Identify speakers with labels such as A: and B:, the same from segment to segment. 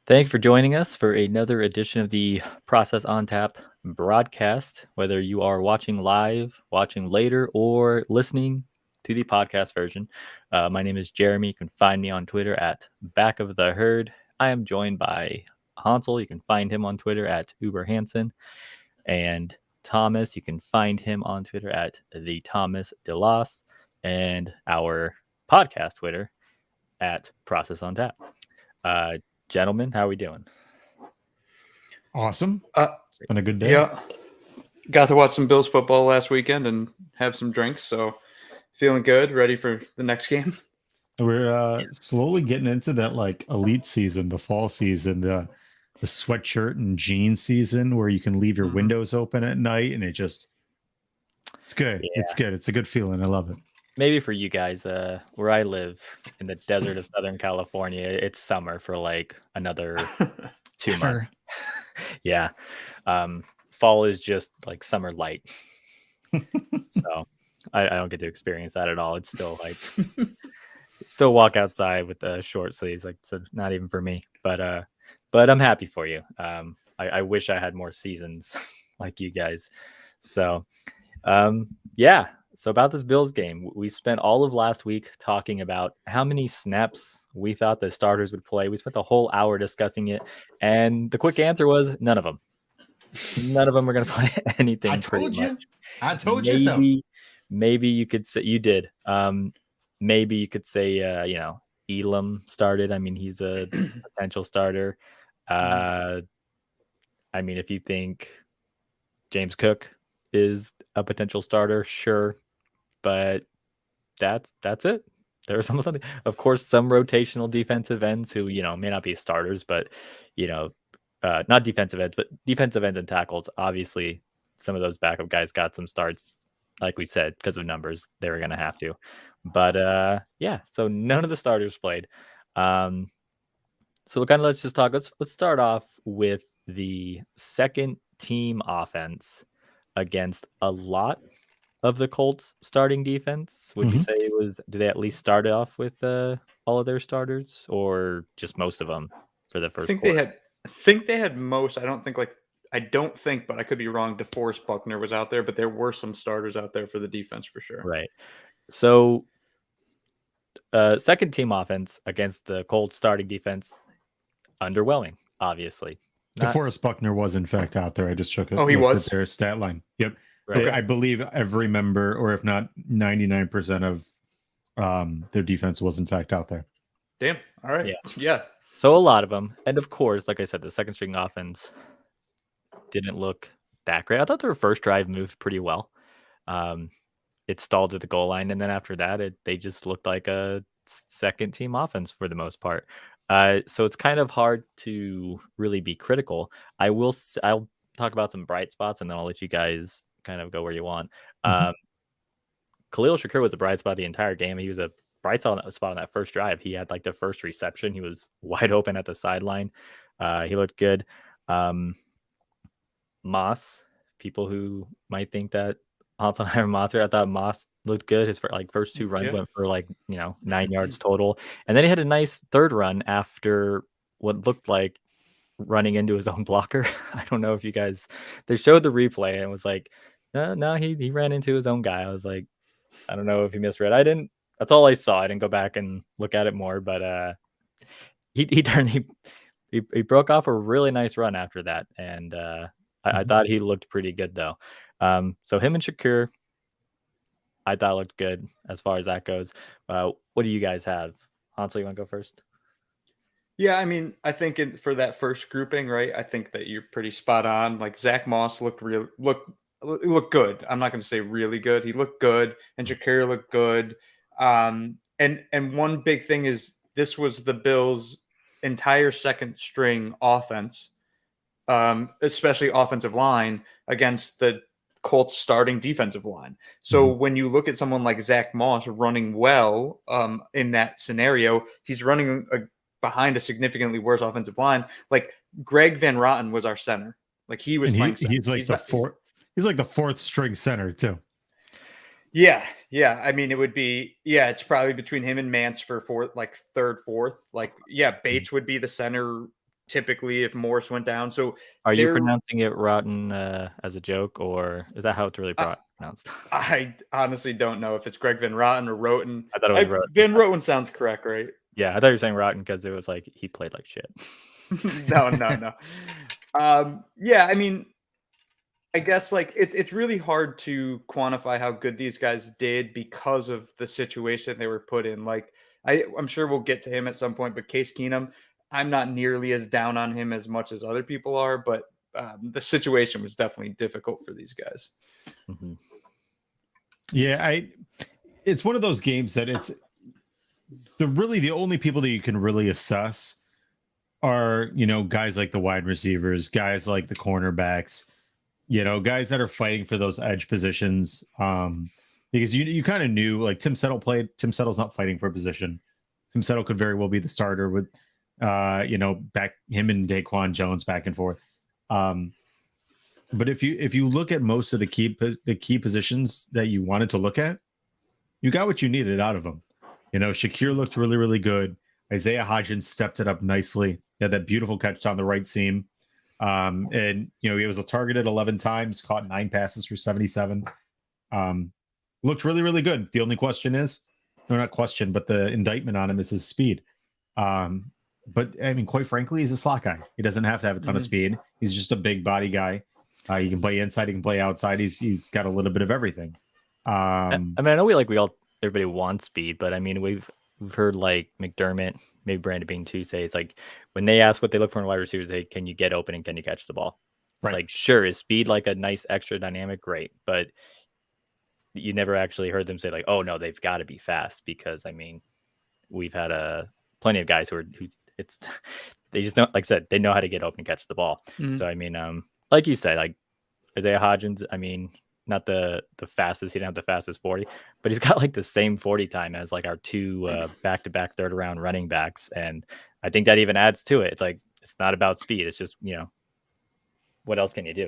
A: Thanks for joining us for another edition of the Process on Tap broadcast. Whether you are watching live, watching later, or listening to the podcast version, my name is Jeremy. You can find me on Twitter at Back of the Herd. I am joined by Hansel. You can find him on Twitter at Uber Hansen. And Thomas, you can find him on Twitter at the Thomas DeLoss, and our podcast Twitter at Process on Tap. Uh, Gentlemen, how are we doing?
B: Awesome. It's been a good day.
C: Yeah. Got to watch some Bills football last weekend and have some drinks, so feeling good, ready for the next game.
B: We're slowly getting into that like elite season, the fall season, the sweatshirt and jeans season where you can leave your windows open at night and it's good.
A: Yeah.
B: It's good. It's a good feeling. I love it.
A: Maybe for you guys, where I live in the desert of Southern California, it's summer for like another 2 months. Yeah. Fall is just like summer light. So I don't get to experience that at all. It's still like still walk outside with the short sleeves, like, so not even for me. But I'm happy for you. I wish I had more seasons like you guys. So yeah. So about this Bills game, we spent all of last week talking about how many snaps we thought the starters would play. We spent the whole hour discussing it, and the quick answer was none of them. None of them are going to play anything.
B: I told you.
A: Much.
B: I told you so.
A: Maybe you could say you did. Maybe you could say Elam started. I mean, he's a potential starter. I mean, if you think James Cook is a potential starter, sure. But that's it. There's something. Of course, some rotational defensive ends who may not be starters, but not defensive ends, but defensive ends and tackles. Obviously, some of those backup guys got some starts, like we said, because of numbers. They were going to have to. But yeah, so none of the starters played. So let's just talk. Let's start off with the second team offense against a lot of the Colts starting defense. Would you say it was? Did they at least start off with all of their starters, or just most of them for the first?
C: I think they had most. I don't think, but I could be wrong. DeForest Buckner was out there, but there were some starters out there for the defense for sure.
A: Right. So, second team offense against the Colts starting defense, underwhelming, obviously.
B: DeForest Buckner was in fact out there. I just took
C: he was
B: their stat line. Yep.
A: Right.
B: I believe every member, or if not 99% of their defense was in fact out there.
C: Damn. All right. Yeah.
A: So a lot of them. And of course, like I said, the second string offense didn't look that great. I thought their first drive moved pretty well. It stalled at the goal line. And then after that, they just looked like a second team offense for the most part. So it's kind of hard to really be critical. I'll talk about some bright spots, and then I'll let you guys kind of go where you want. Khalil Shakur was a bright spot the entire game. He was a bright spot on that first drive. He had like the first reception. He was wide open at the sideline. He looked good. Moss, people who might think that Hansel and I are monster, I thought Moss looked good. His first two runs went for 9 yards total. And then he had a nice third run after what looked like running into his own blocker. I don't know if you guys, they showed the replay and it was like, no, he ran into his own guy. I was like, I don't know if he misread. That's all I saw. I didn't go back and look at it more, but he broke off a really nice run after that. And I thought he looked pretty good though. So him and Shakur, I thought looked good as far as that goes. What do you guys have? Hansel, you want to go first?
C: Yeah, I mean, I think for that first grouping, right? I think that you're pretty spot on. Like Zach Moss looked good. I'm not going to say really good. He looked good, and Shakur looked good. And one big thing is this was the Bills' entire second string offense, especially offensive line against the Colts starting defensive line. So when you look at someone like Zach Moss running well in that scenario, he's running behind a significantly worse offensive line. Like Greg Van Roten was our center. Like he was playing center.
B: He's like the fourth string center too.
C: Yeah. I mean, it would be, it's probably between him and Mance for third, fourth. Like, Bates would be the center typically if Morris went down. So
A: Are you
C: they're
A: pronouncing it rotten as a joke, or is that how it's really pronounced?
C: I honestly don't know if it's Greg Van Roten or Roten.
A: I thought it was rotten.
C: Van Roten sounds correct, right?
A: Yeah, I thought you were saying rotten because it was like he played like shit.
C: No. Yeah, I mean, I guess like it's really hard to quantify how good these guys did because of the situation they were put in. Like I'm sure we'll get to him at some point, but Case Keenum, I'm not nearly as down on him as much as other people are, but the situation was definitely difficult for these guys.
A: Mm-hmm.
B: Yeah, it's one of those games that it's the only people that you can really assess are, guys like the wide receivers, guys like the cornerbacks, guys that are fighting for those edge positions. Because you kind of knew, like, Tim Settle played. Tim Settle's not fighting for a position. Tim Settle could very well be the starter with, back him and Daquan Jones back and forth. But if you look at most of the key positions that you wanted to look at, you got what you needed out of them. Shakir looked really, really good. Isaiah Hodgins stepped it up nicely. He had that beautiful catch down the right seam. And he was targeted 11 times, caught 9 passes for 77. Looked really, really good. The only question is, or not question, but the indictment on him is his speed. But I mean, quite frankly, he's a slot guy. He doesn't have to have a ton of speed. He's just a big body guy. He can play inside, he can play outside. He's got a little bit of everything.
A: I mean, I know everybody wants speed, but I mean, we've heard like McDermott, maybe Brandon Beane too, say it's like when they ask what they look for in wide receivers, they can you get open and can you catch the ball?
B: Right.
A: Like, sure, is speed like a nice extra dynamic? Great, but you never actually heard them say like, oh no, they've got to be fast, because I mean, we've had plenty of guys who it's they just don't, like I said, they know how to get open and catch the ball.
C: Mm-hmm.
A: So I mean, like you said, like Isaiah Hodgins, I mean, not the fastest, he didn't have the fastest 40, but he's got like the same 40 time as like our two back-to-back third round running backs. And I think that even adds to it. It's like, it's not about speed. It's just, what else can you do?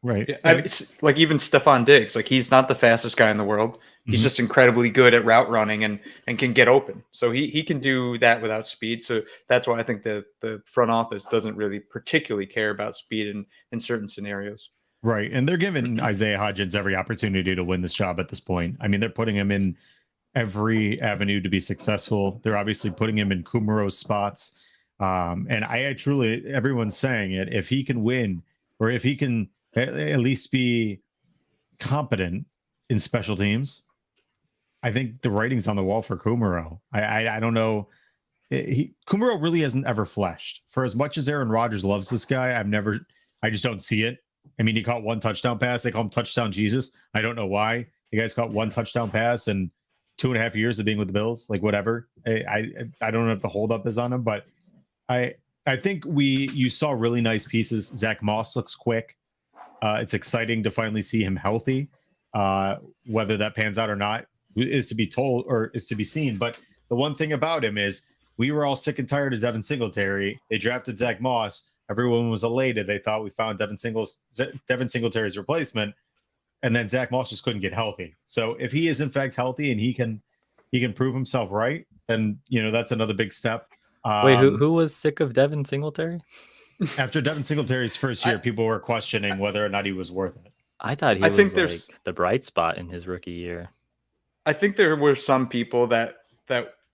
B: Right.
C: Yeah, like even Stephon Diggs, like he's not the fastest guy in the world. He's just incredibly good at route running and can get open. So he can do that without speed. So that's why I think the front office doesn't really particularly care about speed in certain scenarios.
B: Right. And they're giving Isaiah Hodgins every opportunity to win this job at this point. I mean, they're putting him in every avenue to be successful. They're obviously putting him in Kumero's spots. And I truly, everyone's saying it, if he can win, or if he can at least be competent in special teams, I think the writing's on the wall for Kumero. I don't know. Kumero really hasn't ever flashed. For as much as Aaron Rodgers loves this guy, I just don't see it. I mean, he caught 1 touchdown pass. They call him Touchdown Jesus. I don't know why. The guy's caught 1 touchdown pass in 2.5 years of being with the Bills. Like, whatever. I don't know if the holdup is on him, but I think you saw really nice pieces. Zach Moss looks quick. It's exciting to finally see him healthy. Whether that pans out or not is to be told, or is to be seen. But the one thing about him is we were all sick and tired of Devin Singletary. They drafted Zach Moss. Everyone was elated. They thought we found Devin Singletary's replacement, and then Zach Moss just couldn't get healthy. So if he is in fact healthy and he can prove himself right, then that's another big step.
A: Wait, who was sick of Devin Singletary?
B: After Devin Singletary's first year, people were questioning whether or not he was worth it.
A: I thought he was like the bright spot in his rookie year.
C: I think there were some people that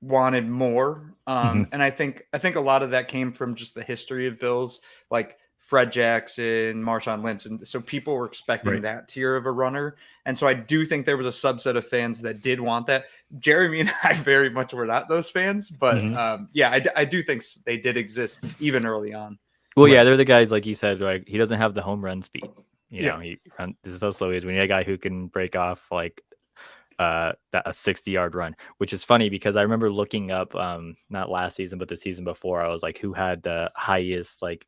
C: wanted more. And I think a lot of that came from just the history of Bills, like Fred Jackson, Marshawn Lynch. And so people were expecting that tier of a runner. And so I do think there was a subset of fans that did want that. Jeremy and I very much were not those fans, but I do think they did exist even early on.
A: Well, yeah, they're the guys, like you said, like he doesn't have the home run speed. This is also is when you have a guy who can break off like a 60-yard run, which is funny because I remember looking up not last season but the season before, I was like, who had the highest like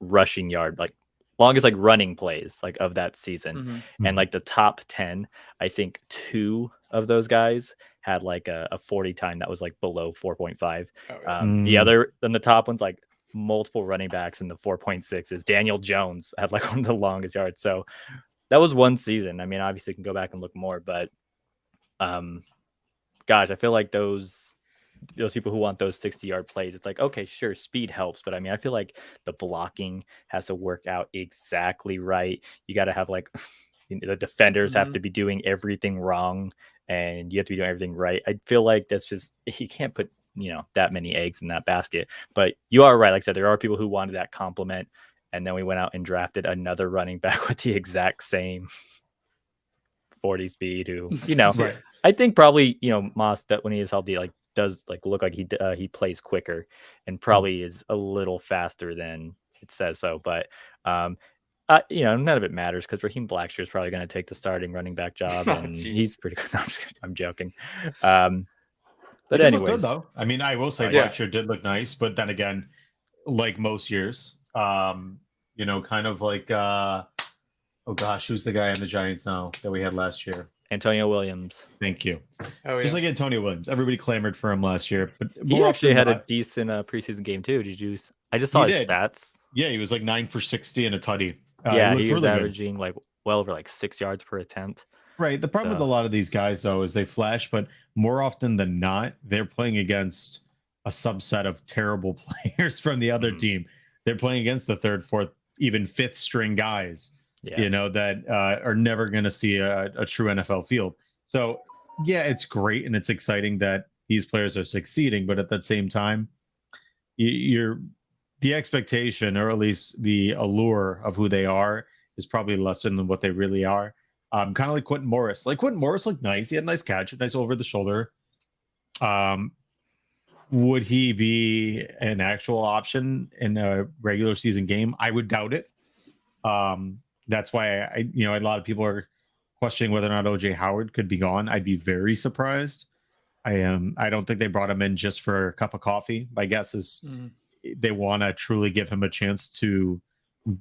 A: rushing yard, like longest like running plays like of that season. And like the top 10, I think 2 of those guys had like a 40 time that was like below 4.5. The other than the top ones, like multiple running backs in the 4.6s. Daniel Jones had like one of the longest yards. So that was one season. I mean, obviously you can go back and look more, but gosh, I feel like those those people who want those 60-yard plays. It's like, okay, sure, speed helps, but I mean, I feel like the blocking has to work out exactly right. You got to have like the defenders have to be doing everything wrong, and you have to be doing everything right. I feel like that's just you can't put that many eggs in that basket. But you are right. Like I said, there are people who wanted that compliment, and then we went out and drafted another running back with the exact same 40 speed. Who
B: Right.
A: I think probably Moss, that when he is healthy, like does like look like he plays quicker and probably is a little faster than it says so. But none of it matters because Raheem Blackshear is probably going to take the starting running back job, and he's pretty good. No, I'm joking.
B: He
A: But
B: did look good
A: anyways,
B: though. I mean, I will say Blackshear did look nice, but then again, like most years, kind of like oh gosh, who's the guy on the Giants now that we had last year?
A: Antonio Williams.
B: Thank you. Just like Antonio Williams, everybody clamored for him last year, but
A: he actually had a decent preseason game too. I just saw his stats.
B: Yeah, he was like 9 for 60 and a tutty.
A: He was averaging like well over like 6 yards per attempt.
B: Right. The problem with a lot of these guys, though, is they flash, but more often than not, they're playing against a subset of terrible players from the other team. They're playing against the third, fourth, even fifth string guys, that are never going to see a true NFL field. So, yeah, it's great and it's exciting that these players are succeeding, but at that same time, the expectation, or at least the allure of who they are, is probably lesser than what they really are. Kind of like Quentin Morris. Like Quentin Morris looked nice. He had a nice catch, nice over the shoulder. Would he be an actual option in a regular season game? I would doubt it. That's why a lot of people are questioning whether or not OJ Howard could be gone. I'd be very surprised. I don't think they brought him in just for a cup of coffee. My guess is they want to truly give him a chance to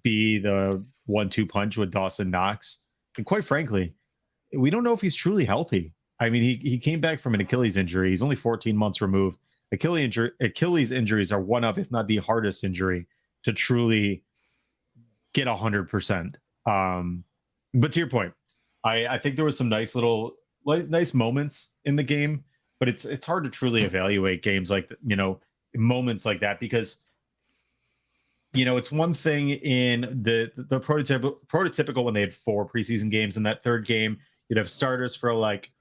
B: be the 1-2 punch with Dawson Knox. And quite frankly, we don't know if he's truly healthy. I mean, he came back from an Achilles injury. He's only 14 months removed. Achilles injuries are one of, if not the hardest injury to truly get 100%. But to your point, I think there was some nice moments in the game, but it's hard to truly evaluate games like moments like that, because it's one thing in the prototypical when they had 4 preseason games. In that third game, you'd have starters for like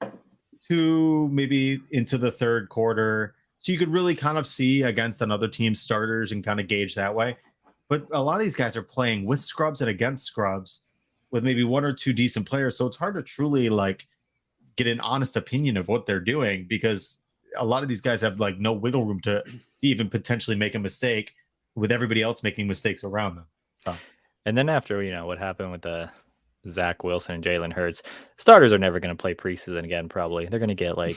B: 2, maybe into the third quarter. So you could really kind of see against another team's starters and kind of gauge that way. But a lot of these guys are playing with scrubs and against scrubs with maybe 1 or 2 decent players. So it's hard to truly like get an honest opinion of what they're doing, because a lot of these guys have like no wiggle room to even potentially make a mistake with everybody else making mistakes around them. So,
A: and then after what happened with the Zach Wilson and Jalen Hurts, starters are never going to play preseason again. Probably they're going to get like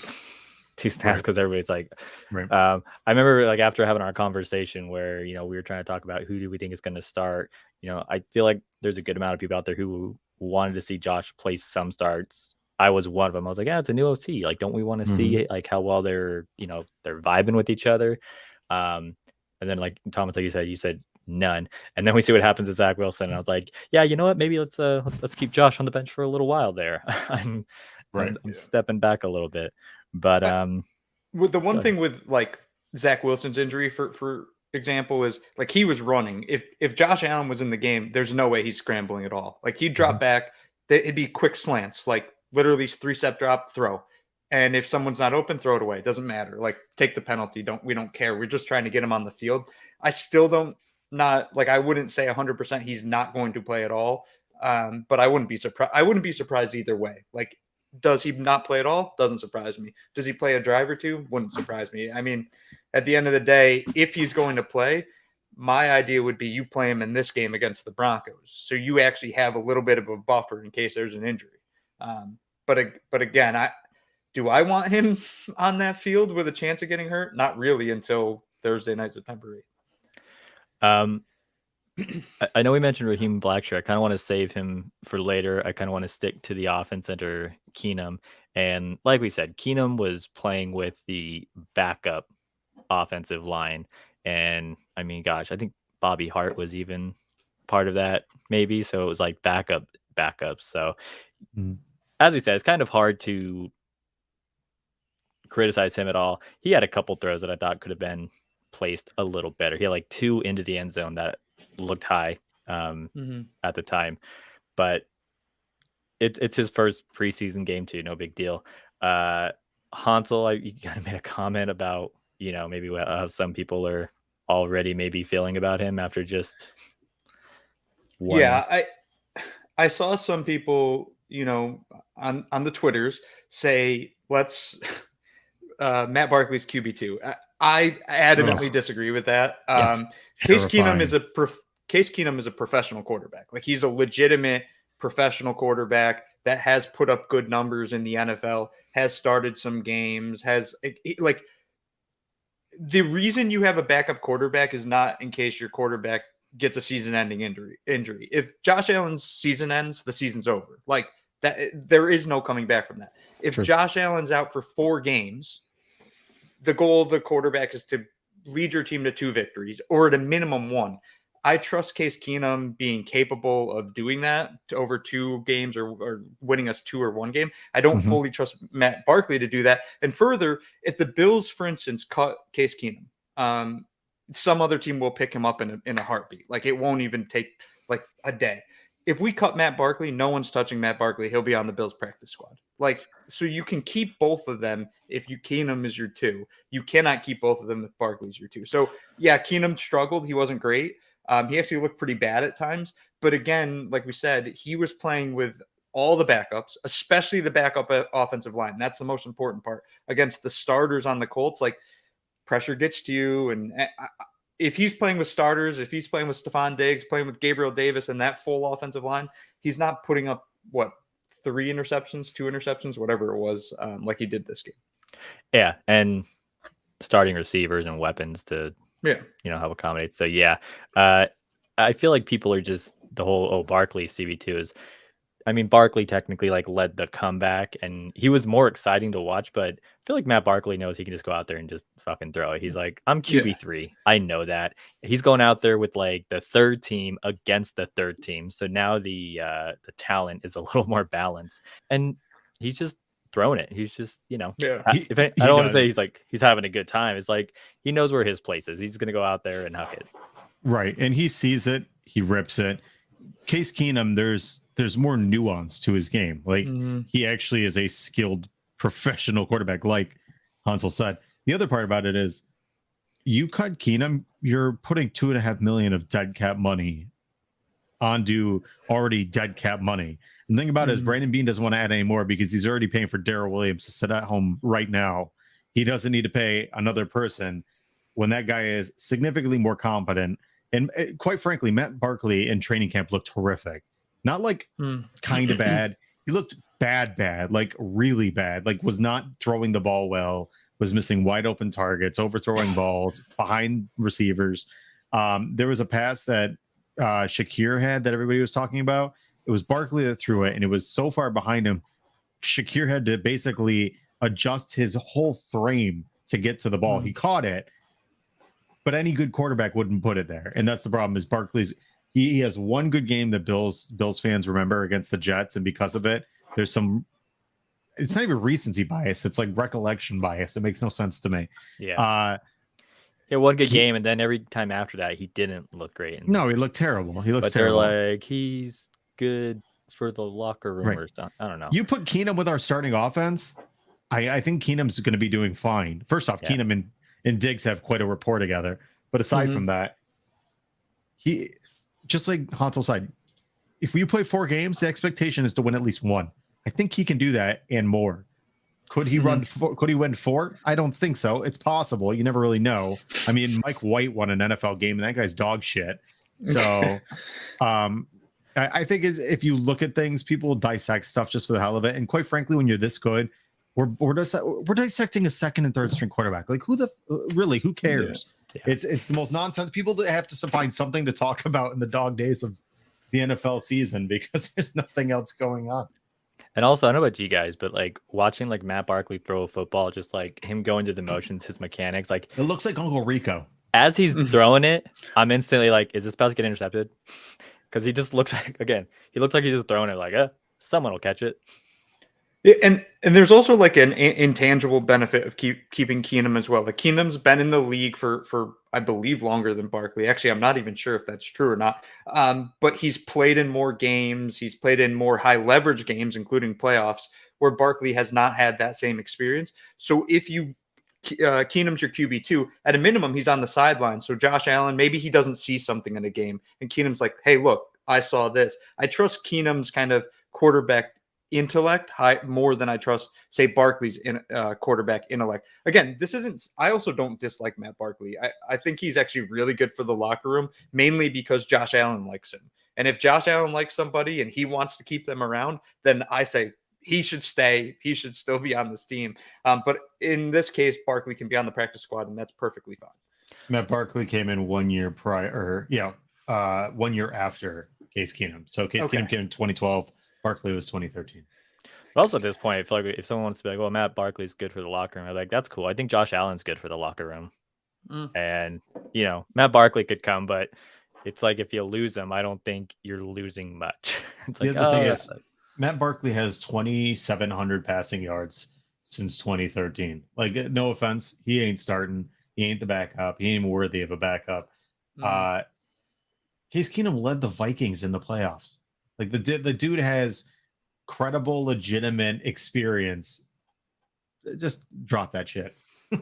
A: 2 snaps because everybody's like.
B: Right.
A: I remember like after having our conversation where we were trying to talk about who do we think is going to start. I feel like there's a good amount of people out there who wanted to see Josh play some starts. I was one of them. I was like, yeah, it's a new OC. Like, don't we want to see like how well they're they're vibing with each other? And then like Thomas, like you said none. And then we see what happens to Zach Wilson. And I was like, yeah, you know what? Maybe let's keep Josh on the bench for a little while there. I'm stepping back a little bit. But
C: with the one thing with like Zach Wilson's injury, for example, is like he was running. If Josh Allen was in the game, there's no way he's scrambling at all. Like he'd drop back, it'd be quick slants, like literally 3-step drop, throw. And if someone's not open, throw it away. It doesn't matter. Like take the penalty. We don't care. We're just trying to get him on the field. I still I wouldn't say 100% he's not going to play at all. But I wouldn't be surprised. I wouldn't be surprised either way. Like, does he not play at all? Doesn't surprise me. Does he play a drive or 2? Wouldn't surprise me. I mean, at the end of the day, if he's going to play, my idea would be you play him in this game against the Broncos. So you actually have a little bit of a buffer in case there's an injury. But again, do I want him on that field with a chance of getting hurt? Not really until Thursday night, September
A: 8th. I know we mentioned Raheem Blackshear. I kind of want to save him for later. I kind of want to stick to the offense under Keenum. And like we said, Keenum was playing with the backup offensive line. And I mean, gosh, I think Bobby Hart was even part of that, maybe. So it was like backups. So as we said, it's kind of hard to criticize him at all. He had a couple throws that I thought could have been placed a little better. He had like 2 into the end zone that looked high at the time, but it's his first preseason game too. No big deal. Hansel, you kind of made a comment about, maybe how some people are already maybe feeling about him after just one.
C: Yeah, I saw some people, on the Twitters say, let's Matt Barkley's QB2. I adamantly disagree with that.
A: Yes.
C: Case Keenum is a professional quarterback. Like, he's a legitimate professional quarterback that has put up good numbers in the NFL, has started some games, like, the reason you have a backup quarterback is not in case your quarterback gets a season-ending injury. If Josh Allen's season ends, the season's over. Like that, there is no coming back from that. If Josh Allen's out for 4 games, the goal of the quarterback is to lead your team to 2 victories, or at a minimum 1. I trust Case Keenum being capable of doing that over 2 games or winning us 2 or 1 game. I don't fully trust Matt Barkley to do that. And further, if the Bills, for instance, cut Case Keenum, some other team will pick him up in a heartbeat. Like, it won't even take like a day. If we cut Matt Barkley, no one's touching Matt Barkley. He'll be on the Bills practice squad. Like, so you can keep both of them if Keenum is your 2. You cannot keep both of them if Barkley's your 2. So yeah, Keenum struggled. He wasn't great. He actually looked pretty bad at times. But again, like we said, he was playing with all the backups, especially the backup offensive line. That's the most important part against the starters on the Colts. Like, pressure gets to you. And if he's playing with starters, if he's playing with Stephon Diggs, playing with Gabriel Davis and that full offensive line, he's not putting up 3 interceptions, 2 interceptions, whatever it was, like he did this game.
A: Yeah. And starting receivers and weapons to, help accommodate. So yeah, I feel like people are just the whole, Barkley CB2 is, Barkley technically like led the comeback and he was more exciting to watch, but I feel like Matt Barkley knows he can just go out there and just fucking throw it. He's like, I'm QB3. I know that. He's going out there with like the 3rd team against the 3rd team. So now the talent is a little more balanced and he's just throwing it. He's just, I don't want to say he's having a good time. It's like, he knows where his place is. He's going to go out there and huck it.
B: Right. And he sees it. He rips it. Case Keenum, there's more nuance to his game. Like, he actually is a skilled professional quarterback, like Hansel said. The other part about it is, you cut Keenum, you're putting $2.5 million of dead cap money onto already dead cap money. And the thing about it is, Brandon Beane doesn't want to add any more because he's already paying for Darrell Williams to sit at home right now. He doesn't need to pay another person when that guy is significantly more competent. And quite frankly, Matt Barkley in training camp looked horrific. Not like kind of bad. He looked bad, like really bad. Like, was not throwing the ball well, was missing wide open targets, overthrowing balls, behind receivers. There was a pass that Shakir had that everybody was talking about. It was Barkley that threw it, and it was so far behind him. Shakir had to basically adjust his whole frame to get to the ball. He caught it, but any good quarterback wouldn't put it there. And that's the problem, is Barkley's he has one good game that Bills fans remember against the Jets, and because of it, there's some, it's not even recency bias, it's like recollection bias. It makes no sense to me.
A: One good game, and then every time after that he didn't look great.
B: No, he looked terrible. He looks terrible.
A: They're like, he's good for the locker room or something. I don't know.
B: You put Keenum with our starting offense, I think Keenum's going to be doing fine. First off, Keenum and Diggs have quite a rapport together. But aside from that, he, just like Hansel said, if we play 4 games, the expectation is to win at least 1. I think he can do that and more. Could he could he win 4? I don't think so. It's possible. You never really know. I mean, Mike White won an NFL game, and that guy's dog shit. So I think if you look at things, people dissect stuff just for the hell of it. And quite frankly, when you're this good, we're dissecting a 2nd and 3rd string quarterback. Like, who cares? Yeah. It's the most nonsense. People that have to find something to talk about in the dog days of the NFL season because there's nothing else going on.
A: And also, I don't know about you guys, but like watching like Matt Barkley throw a football, just like him going through the motions, his mechanics, like
B: it looks like Uncle Rico.
A: As he's throwing it, I'm instantly like, is this about to get intercepted? Because he just looks like, he looks like he's just throwing it like, someone will catch it.
C: Yeah, and there's also like an intangible benefit of keeping Keenum as well. Like Keenum's been in the league for I believe longer than Barkley. Actually, I'm not even sure if that's true or not. But he's played in more games. He's played in more high leverage games, including playoffs, where Barkley has not had that same experience. So if you Keenum's your QB2, at a minimum, he's on the sideline. So Josh Allen, maybe he doesn't see something in a game, and Keenum's like, "Hey, look, I saw this." I trust Keenum's kind of quarterback intellect more than I trust, say, Barkley's quarterback intellect. Again, this isn't. I also don't dislike Matt Barkley. I think he's actually really good for the locker room, mainly because Josh Allen likes him. And if Josh Allen likes somebody and he wants to keep them around, then I say he should stay. He should still be on this team. But in this case, Barkley can be on the practice squad, and that's perfectly fine.
B: Matt Barkley came in 1 year prior, 1 year after Case Keenum. So Case Keenum came in 2012. Barkley was 2013.
A: But also at this point, I feel like if someone wants to be like, "Well, Matt Barkley's good for the locker room," I'm like, "That's cool." I think Josh Allen's good for the locker room, and Matt Barkley could come, but it's like if you lose him, I don't think you're losing much. It's like
B: the thing is, Matt Barkley has 2,700 passing yards since 2013. Like, no offense, he ain't starting. He ain't the backup. He ain't worthy of a backup. Case Keenum led the Vikings in the playoffs. Like the dude has credible, legitimate experience. Just drop that shit.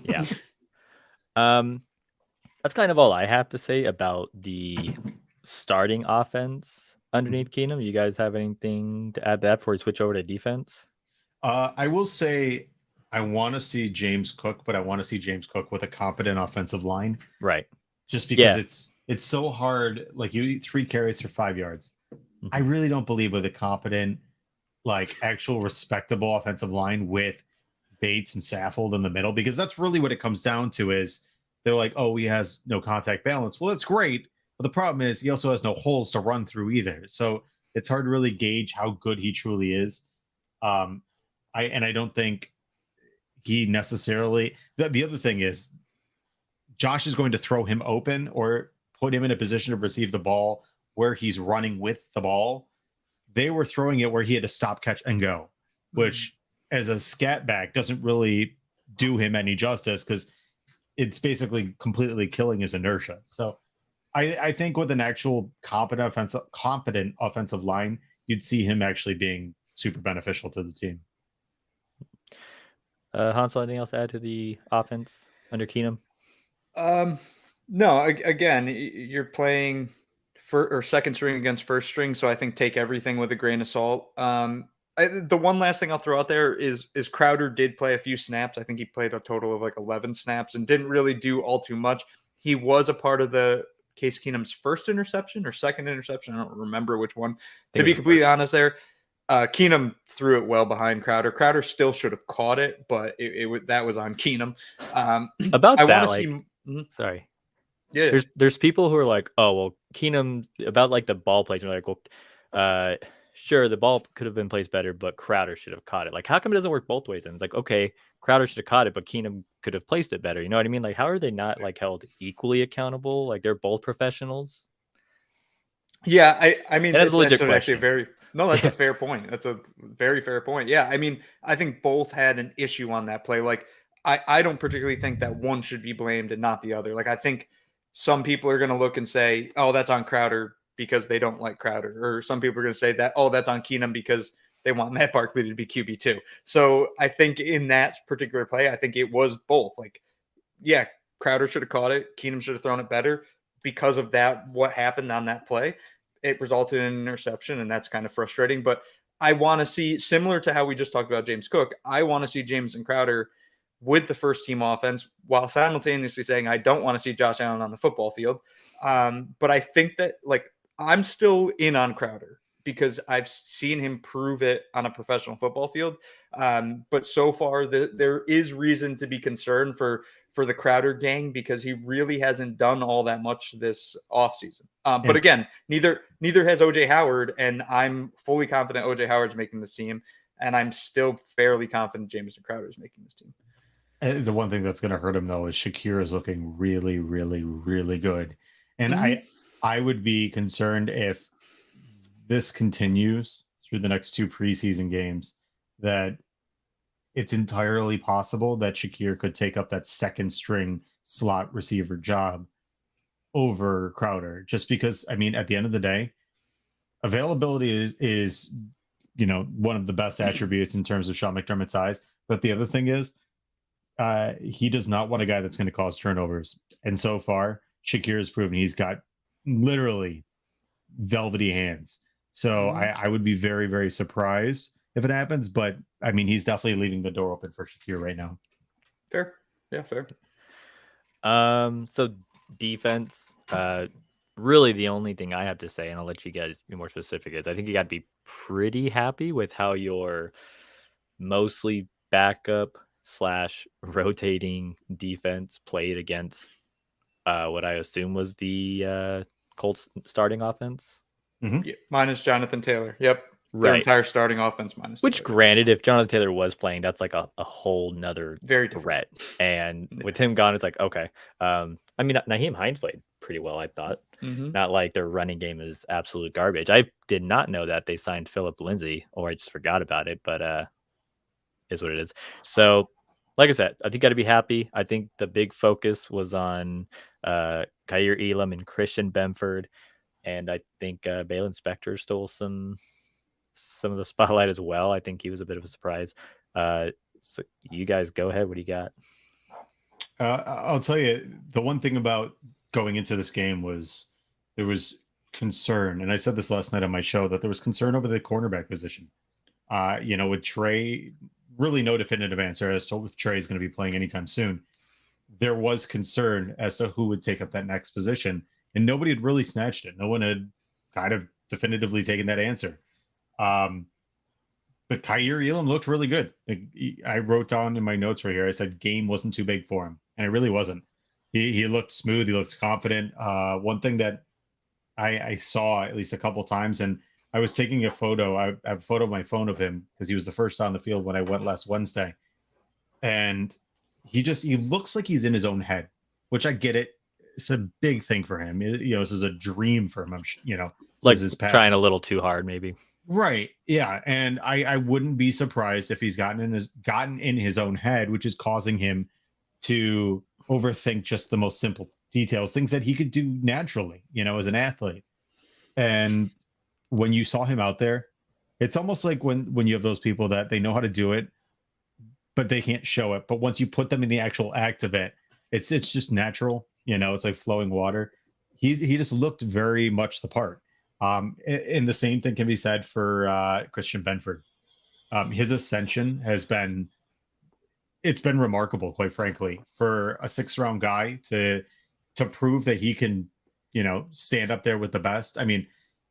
A: Yeah. That's kind of all I have to say about the starting offense underneath Keenum. You guys have anything to add to that before we switch over to defense?
B: I will say I want to see James Cook, but I want to see James Cook with a competent offensive line.
A: Right.
B: Just because it's so hard. Like, you eat 3 carries for 5 yards. I really don't believe with a competent, like, actual respectable offensive line with Bates and Saffold in the middle, because that's really what it comes down to. Is they're like, oh, he has no contact balance. Well, that's great, but the problem is he also has no holes to run through either. So it's hard to really gauge how good he truly is. I don't think he necessarily. The other thing is, Josh is going to throw him open or put him in a position to receive the ball where he's running with the ball. They were throwing it where he had to stop, catch, and go, which as a scat back doesn't really do him any justice, because it's basically completely killing his inertia. So I think with an actual competent offensive line, you'd see him actually being super beneficial to the team.
A: Hansel, anything else to add to the offense under Keenum?
C: No, again, you're playing second string against first string, so I think take everything with a grain of salt. The one last thing I'll throw out there is Crowder did play a few snaps. I think he played a total of like 11 snaps and didn't really do all too much. He was a part of the Case Keenum's first interception or second interception. I don't remember which one. To be completely honest there, Keenum threw it well behind Crowder. Crowder still should have caught it, but that was on Keenum.
A: About
C: I
A: that,
C: want to see.
A: Sorry.
C: Yeah.
A: There's people who are like, oh, well, Keenum, about like the ball placement, like, well, sure, the ball could have been placed better, but Crowder should have caught it. Like, how come it doesn't work both ways? And it's like, okay, Crowder should have caught it, but Keenum could have placed it better. You know what I mean? Like, how are they not like held equally accountable? Like, they're both professionals.
C: Yeah, I mean,
A: that's a legit
C: question.
A: Actually
C: that's a fair point. That's a very fair point. Yeah, I mean, I think both had an issue on that play. Like, I don't particularly think that one should be blamed and not the other. Like, I think some people are going to look and say, oh, that's on Crowder because they don't like Crowder. Or some people are going to say that, oh, that's on Keenum because they want Matt Barkley to be QB2. So I think in that particular play, I think it was both. Like, yeah, Crowder should have caught it. Keenum should have thrown it better. Because of that, what happened on that play, it resulted in an interception, and that's kind of frustrating. But I want to see, similar to how we just talked about James Cook, I want to see James and Crowder with the first team offense, while simultaneously saying I don't want to see Josh Allen on the football field. But I think that, like, I'm still in on Crowder because I've seen him prove it on a professional football field. But so far, there is reason to be concerned for the Crowder gang because he really hasn't done all that much this offseason. But again, neither has OJ Howard, and I'm fully confident OJ Howard's making this team, and I'm still fairly confident Jamison Crowder is making this team.
B: The one thing that's going to hurt him, though, is Shakir is looking really, really, really good. And I would be concerned if this continues through the next 2 preseason games, that it's entirely possible that Shakir could take up that second string slot receiver job over Crowder, just because, I mean, at the end of the day, availability is one of the best attributes in terms of Sean McDermott's eyes. But the other thing is, he does not want a guy that's going to cause turnovers. And so far, Shakir has proven he's got literally velvety hands. So I would be very, very surprised if it happens. But I mean, he's definitely leaving the door open for Shakir right now.
C: Fair. Yeah, fair.
A: So defense, really the only thing I have to say, and I'll let you guys be more specific, is I think you got to be pretty happy with how your mostly backup / rotating defense played against what I assume was the Colts starting offense.
C: Yeah, minus Jonathan Taylor. Yep. Their
A: Right.
C: entire starting offense minus
A: Which,
C: Taylor.
A: granted, if Jonathan Taylor was playing, that's like a whole nother
C: Very different.
A: threat. And with him gone, it's like, okay. I mean, Nyheim Hines played pretty well, I thought. Not like their running game is absolute garbage. I did not know that they signed Philip Lindsay, or I just forgot about it, but is what it is. So, like I said, I think got to be happy. I think the big focus was on Kaiir Elam and Christian Benford. And I think Balin Spector stole some of the spotlight as well. I think he was a bit of a surprise. So you guys go ahead. What do you got?
B: I'll tell you, the one thing about going into this game was there was concern, and I said this last night on my show, that there was concern over the cornerback position. With Trey, really no definitive answer as to if Trey is going to be playing anytime soon. There was concern as to who would take up that next position, and nobody had really snatched it. No one had kind of definitively taken that answer. But Kaiir Elam looked really good. I wrote down in my notes right here, I said game wasn't too big for him, and it really wasn't. He looked smooth. He looked confident. One thing that I saw at least a couple times, and I was taking a photo. I have a photo on my phone of him because he was the first on the field when I went last Wednesday. And he looks like he's in his own head, which I get it. It's a big thing for him. This is a dream for him.
A: Like
B: his
A: trying a little too hard, maybe.
B: Right. Yeah. And I wouldn't be surprised if he's gotten in his own head, which is causing him to overthink just the most simple details, things that he could do naturally, as an athlete. And when you saw him out there, it's almost like when you have those people that they know how to do it, but they can't show it. But once you put them in the actual act of it, it's just natural. It's like flowing water. He just looked very much the part. And the same thing can be said for Christian Benford. His ascension it's been remarkable, quite frankly, for a 6th round guy to prove that he can, stand up there with the best. I mean,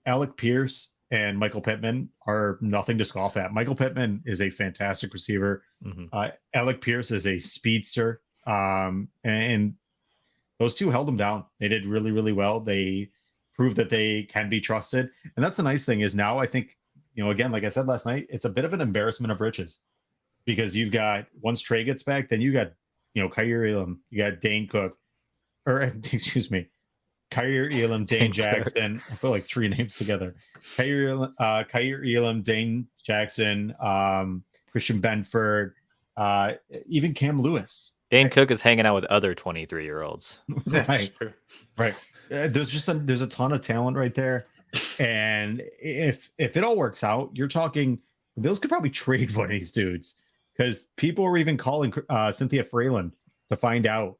B: Alec Pierce and Michael Pittman are nothing to scoff at. Michael Pittman is a fantastic receiver. Alec Pierce is a speedster. And those two held him down. They did really, really well. They proved that they can be trusted. And that's the nice thing is now I think, again, like I said last night, it's a bit of an embarrassment of riches because you've got, once Trey gets back, then you got, Kaiir Elam, you got Dane Cook, or excuse me, Kaiir Elam, Dane Jackson. I put like 3 names together. Kaiir Elam, Dane Jackson, Christian Benford, even Cam Lewis.
A: Dane Cook is hanging out with other 23-year-olds.
B: Right. There's a ton of talent right there. And if it all works out, you're talking the Bills could probably trade one of these dudes because people were even calling Cynthia Frelund to find out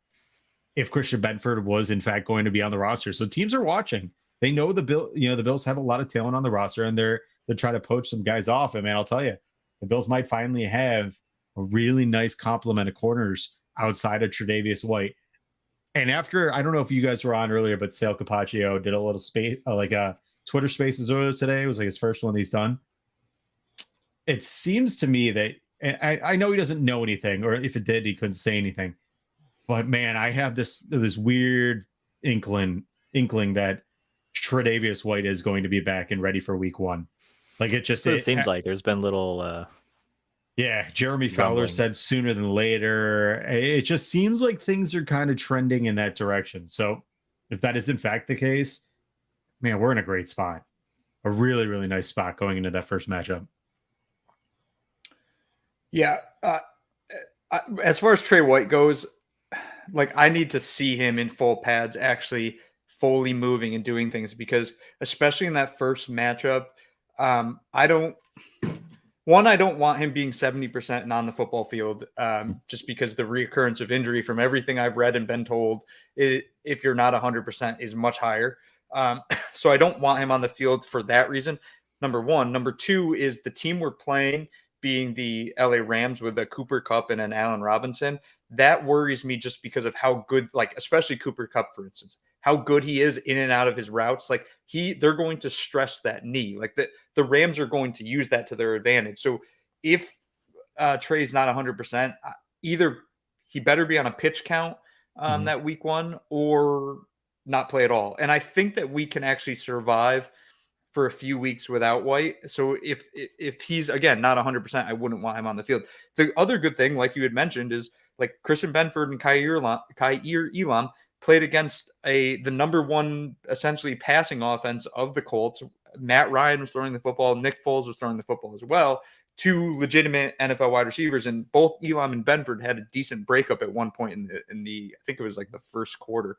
B: if Christian Benford was in fact going to be on the roster. So teams are watching. They know the Bills have a lot of talent on the roster, and they're trying to poach some guys off. And man, I'll tell you, the Bills might finally have a really nice complement of corners outside of Tre'Davious White. And after, I don't know if you guys were on earlier, but Sale Capaccio did a little space, like a Twitter Spaces earlier today. It was like his first one he's done. It seems to me that, and I know he doesn't know anything, or if it did, he couldn't say anything. But man, I have this weird inkling that Tre'Davious White is going to be back and ready for week 1. Like it
A: seems like there's been little.
B: Yeah, Jeremy Fowler
A: rumblings.
B: said sooner than later. It just seems like things are kind of trending in that direction. So if that is in fact the case, man, we're in a great spot. A really, really nice spot going into that first matchup.
C: Yeah. As far as Trey White goes, like I need to see him in full pads actually fully moving and doing things because especially in that first matchup, I don't I don't want him being 70% and on the football field just because the reoccurrence of injury from everything I've read and been told, if you're not 100% is much higher. So I don't want him on the field for that reason. Number one. Number two is the team we're playing being the LA Rams with a Cooper Kupp and an Allen Robinson. That worries me just because of how good, like especially Cooper Kupp, for instance, how good he is in and out of his routes. Like they're going to stress that knee. Like the Rams are going to use that to their advantage. So if Trey's not 100%, either he better be on a pitch count that week one or not play at all. And I think that we can actually survive for a few weeks without White. So if he's again not 100%, I wouldn't want him on the field. The other good thing, like you had mentioned, is like Christian Benford and Kaiir Elam played against the number one essentially passing offense of the Colts. Matt Ryan was throwing the football. Nick Foles was throwing the football as well. Two legitimate NFL wide receivers, and both Elam and Benford had a decent breakup at one point in the I think it was like the first quarter.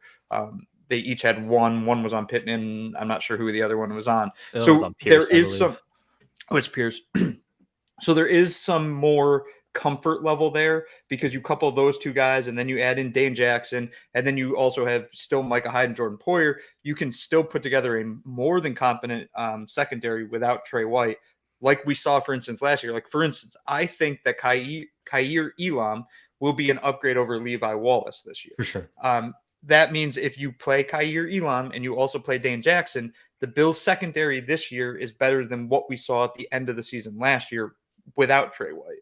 C: They each had one. One was on Pittman. I'm not sure who the other one was on.
A: So was on Pierce,
C: there is some. Oh, it's Pierce. So there is some more comfort level there because you couple those two guys and then you add in Dane Jackson and then you also have still Micah Hyde and Jordan Poyer. You can still put together a more than competent secondary without Trey White, like we saw, for instance, last year. Like, for instance, I think that Kaiir Elam will be an upgrade over Levi Wallace this year.
B: For sure.
C: That means if you play Kaiir Elam and you also play Dane Jackson, the Bills secondary this year is better than what we saw at the end of the season last year without Trey White.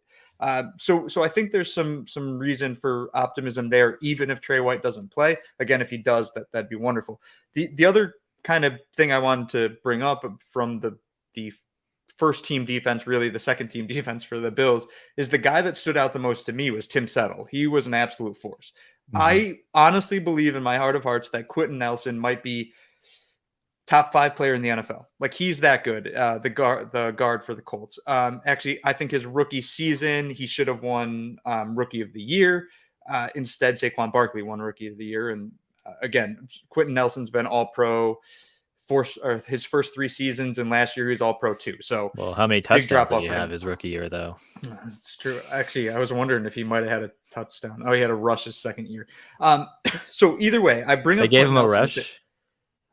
C: So I think there's some reason for optimism there, even if Trey White doesn't play. Again, if he does, that'd be wonderful. The other kind of thing I wanted to bring up from the first team defense, really the second team defense for the Bills, is the guy that stood out the most to me was Tim Settle. He was an absolute force. I honestly believe in my heart of hearts that Quentin Nelson might be top 5 player in the NFL. Like, he's that good. The guard for the Colts. Actually, I think his rookie season, he should have won Rookie of the Year. Instead, Saquon Barkley won Rookie of the Year. And again, Quentin Nelson's been All-Pro his first 3 seasons, and last year he was All-Pro too. So,
A: well, how many touchdowns did he have his rookie year, though?
C: It's true. Actually, I was wondering if he might have had a touchdown. Oh, he had a rush his second year. So either way, I bring up.
A: They gave him a rush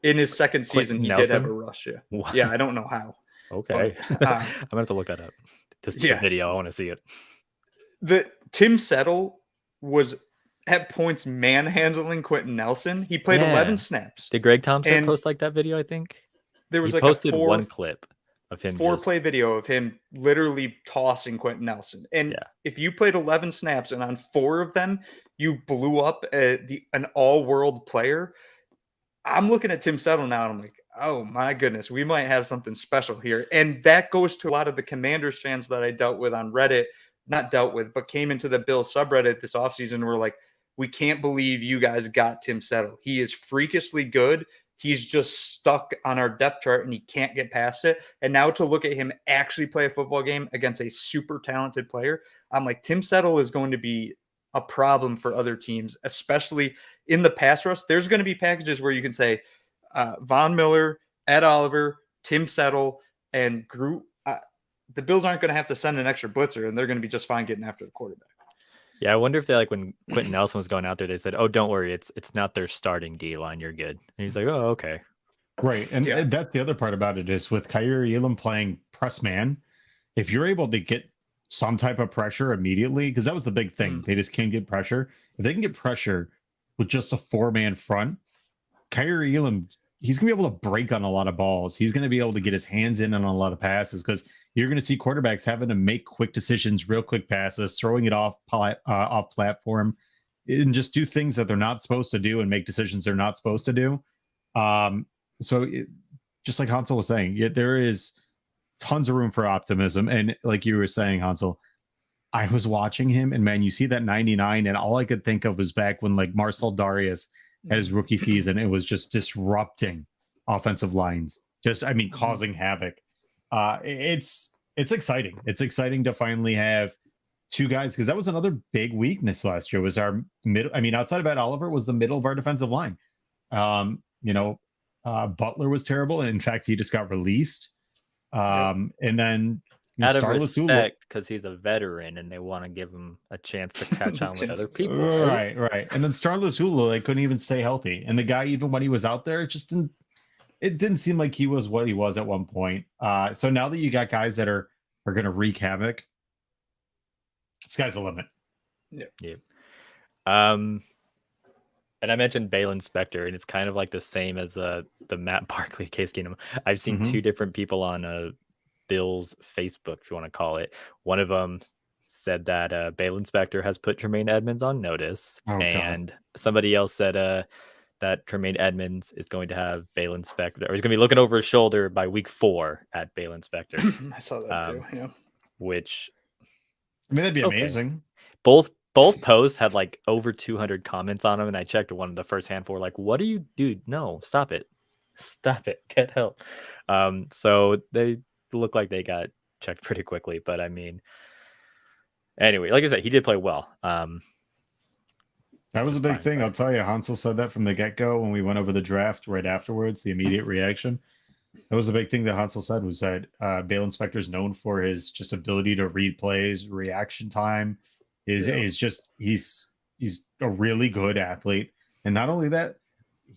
C: in his second season. He did have a rush. Yeah,
A: what?
C: Yeah. I don't know how.
A: Okay,
C: but,
A: I'm gonna have to look that up. Just the video. I want to see it.
C: The Tim Settle was at points manhandling Quentin Nelson. He played 11 snaps.
A: Did Greg Thompson post like that video? I think
C: there was
A: he posted one clip of him,
C: 4-play video of him literally tossing Quentin Nelson. And if you played 11 snaps and on 4 of them you blew up an all-world player, I'm looking at Tim Settle now and I'm like, oh my goodness, we might have something special here. And that goes to a lot of the Commanders fans that I dealt with on Reddit, but came into the Bills subreddit this offseason and were like, we can't believe you guys got Tim Settle. He is freakishly good. He's just stuck on our depth chart and he can't get past it. And now to look at him actually play a football game against a super talented player, I'm like, Tim Settle is going to be a problem for other teams, especially in the pass rush. There's going to be packages where you can say Von Miller, Ed Oliver, Tim Settle, and Groot. The Bills aren't going to have to send an extra blitzer, and they're going to be just fine getting after the quarterback.
A: Yeah, I wonder if they, like, when Quentin Nelson was going out there, they said, "Oh, don't worry, it's not their starting D line. You're good." And he's like, "Oh, okay."
B: Right, and that's the other part about it is with Kaiir Elam playing press man, if you're able to get some type of pressure immediately, because that was the big thing, they just can't get pressure. If they can get pressure with just a 4-man front, Kaiir Elam, he's going to be able to break on a lot of balls. He's going to be able to get his hands in on a lot of passes because you're going to see quarterbacks having to make quick decisions, real quick passes, throwing it off platform, and just do things that they're not supposed to do and make decisions they're not supposed to do. Just like Hansel was saying, there is tons of room for optimism. And like you were saying, Hansel, I was watching him, and man, you see that 99, and all I could think of was back when like Marcel Darius had his rookie season. It was just disrupting offensive lines, causing havoc. It's exciting. It's exciting to finally have two guys, because that was another big weakness last year, was our middle. I mean, outside of Ed Oliver, was the middle of our defensive line. Butler was terrible, and in fact, he just got released. And then
A: Out of
B: Star Latulo,
A: respect, because he's a veteran and they want to give him a chance to catch on with other people. Right?
B: right. And then Star Latulo, they couldn't even stay healthy. And the guy, even when he was out there, it didn't seem like he was what he was at one point. So now that you got guys that are going to wreak havoc, sky's the limit.
A: Yeah. And I mentioned Balin Spector, and it's kind of like the same as the Matt Barkley case Keenum. I've seen two different people on Bills Facebook, if you want to call it. One of them said that Balin Spector has put Tremaine Edmonds on notice, and somebody else said that Tremaine Edmonds is going to have Balin Spector, or he's going to be looking over his shoulder by week 4 at Balin Spector.
C: I saw that too. Yeah.
A: Which,
B: I mean, that'd be amazing.
A: Both posts had like over 200 comments on them, and I checked one of the first handful. Like, what are you, dude? No, stop it, get help. So they look like they got checked pretty quickly, but I mean, anyway, like I said, he did play well.
B: That was a big thing. I'll tell you, Hansel said that from the get-go when we went over the draft right afterwards, the immediate reaction. That was a big thing that Hansel said, was that Balin Spector is known for his just ability to read plays, reaction time. He's a really good athlete. And not only that,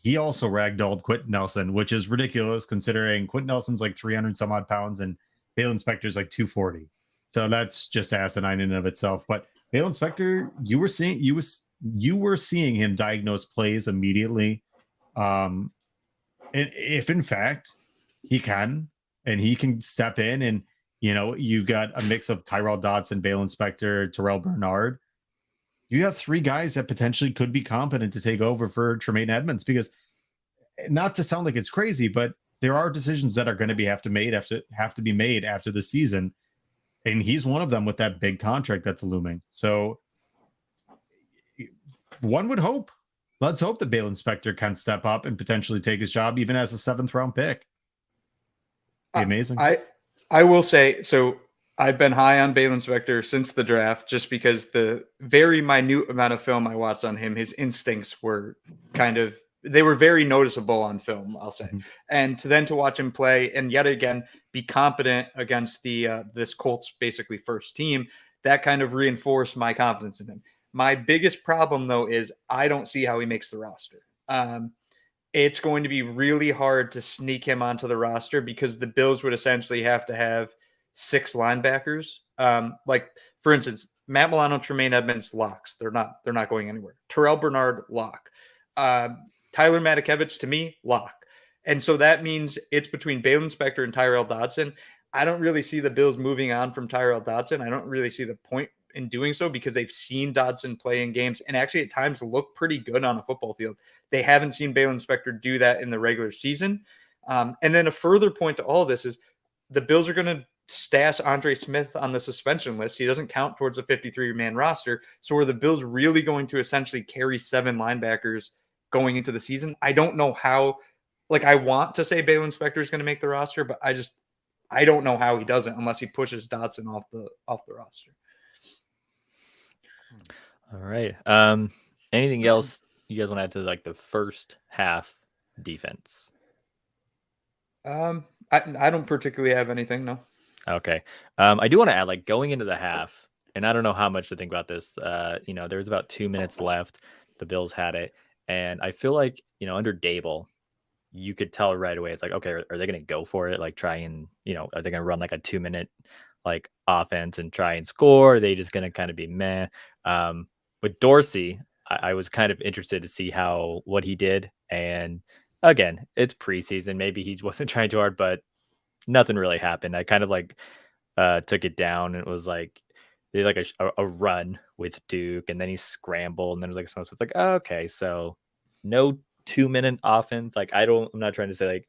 B: he also ragdolled Quentin Nelson, which is ridiculous considering Quentin Nelson's like 300 some odd pounds and Balin Spector's like 240. So that's just asinine in and of itself. But Balin Spector, you were seeing him diagnose plays immediately. And if in fact he can step in, and you've got a mix of Tyrell Dodson, Balin Spector, Terrell Bernard. You have 3 guys that potentially could be competent to take over for Tremaine Edmonds, because, not to sound like it's crazy, but there are decisions that are going to have to be made after the season. And he's one of them with that big contract that's looming. So one would hope. Let's hope that Balin Spector can step up and potentially take his job, even as a 7th round pick. Be amazing.
C: I will say, so I've been high on Balin Spector since the draft, just because the very minute amount of film I watched on him, his instincts were they were very noticeable on film, I'll say. And to watch him play and yet again be competent against this Colts basically first team, that kind of reinforced my confidence in him. My biggest problem, though, is I don't see how he makes the roster. It's going to be really hard to sneak him onto the roster, because the Bills would essentially have to have 6 linebackers. Like, for instance, Matt Milano, Tremaine Edmonds, locks. They're not going anywhere. Terrell Bernard, lock. Tyler Matakevich, to me, lock. And so that means it's between Balin Spector and Tyrell Dodson. I don't really see the Bills moving on from Tyrell Dodson. I don't really see the point in doing so, because they've seen Dodson play in games and actually at times look pretty good on a football field. They haven't seen Balin Spector do that in the regular season. And then a further point to all this is the Bills are going to stash Andre Smith on the suspension list. He doesn't count towards a 53-man roster. So are the Bills really going to essentially carry 7 linebackers going into the season? I don't know how. Like, I want to say Balin Spector is going to make the roster, but I don't know how he doesn't unless he pushes Dotson off the roster.
A: All right. Anything else you guys want to add to like the first half defense?
C: I don't particularly have anything. No.
A: Okay. I do want to add, like, going into the half, and I don't know how much to think about this. There was about 2 minutes left. The Bills had it, and I feel like, under Dable, you could tell right away. It's like, okay, are they going to go for it? Like, try and, are they going to run like a 2-minute like offense and try and score? Or are they just going to kind of be meh? With Dorsey, I was kind of interested to see what he did. And again, it's preseason. Maybe he wasn't trying too hard, but nothing really happened. I kind of like took it down, and it was like they did like a run with Duke, and then he scrambled, and then it was like so it's like, oh, okay, so no 2-minute offense. Like, I'm not trying to say like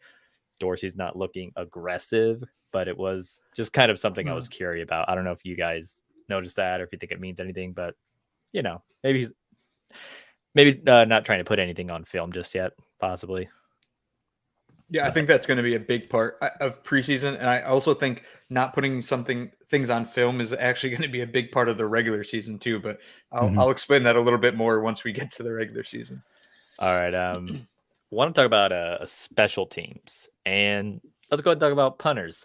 A: Dorsey's not looking aggressive, but it was just kind of something I was curious about. I don't know if you guys noticed that or if you think it means anything, but maybe he's not trying to put anything on film just yet, possibly.
C: Yeah, I think that's going to be a big part of preseason, and I also think not putting things on film is actually going to be a big part of the regular season too. But I'll explain that a little bit more once we get to the regular season.
A: All right. Want to talk about special teams, and let's go ahead and talk about punters.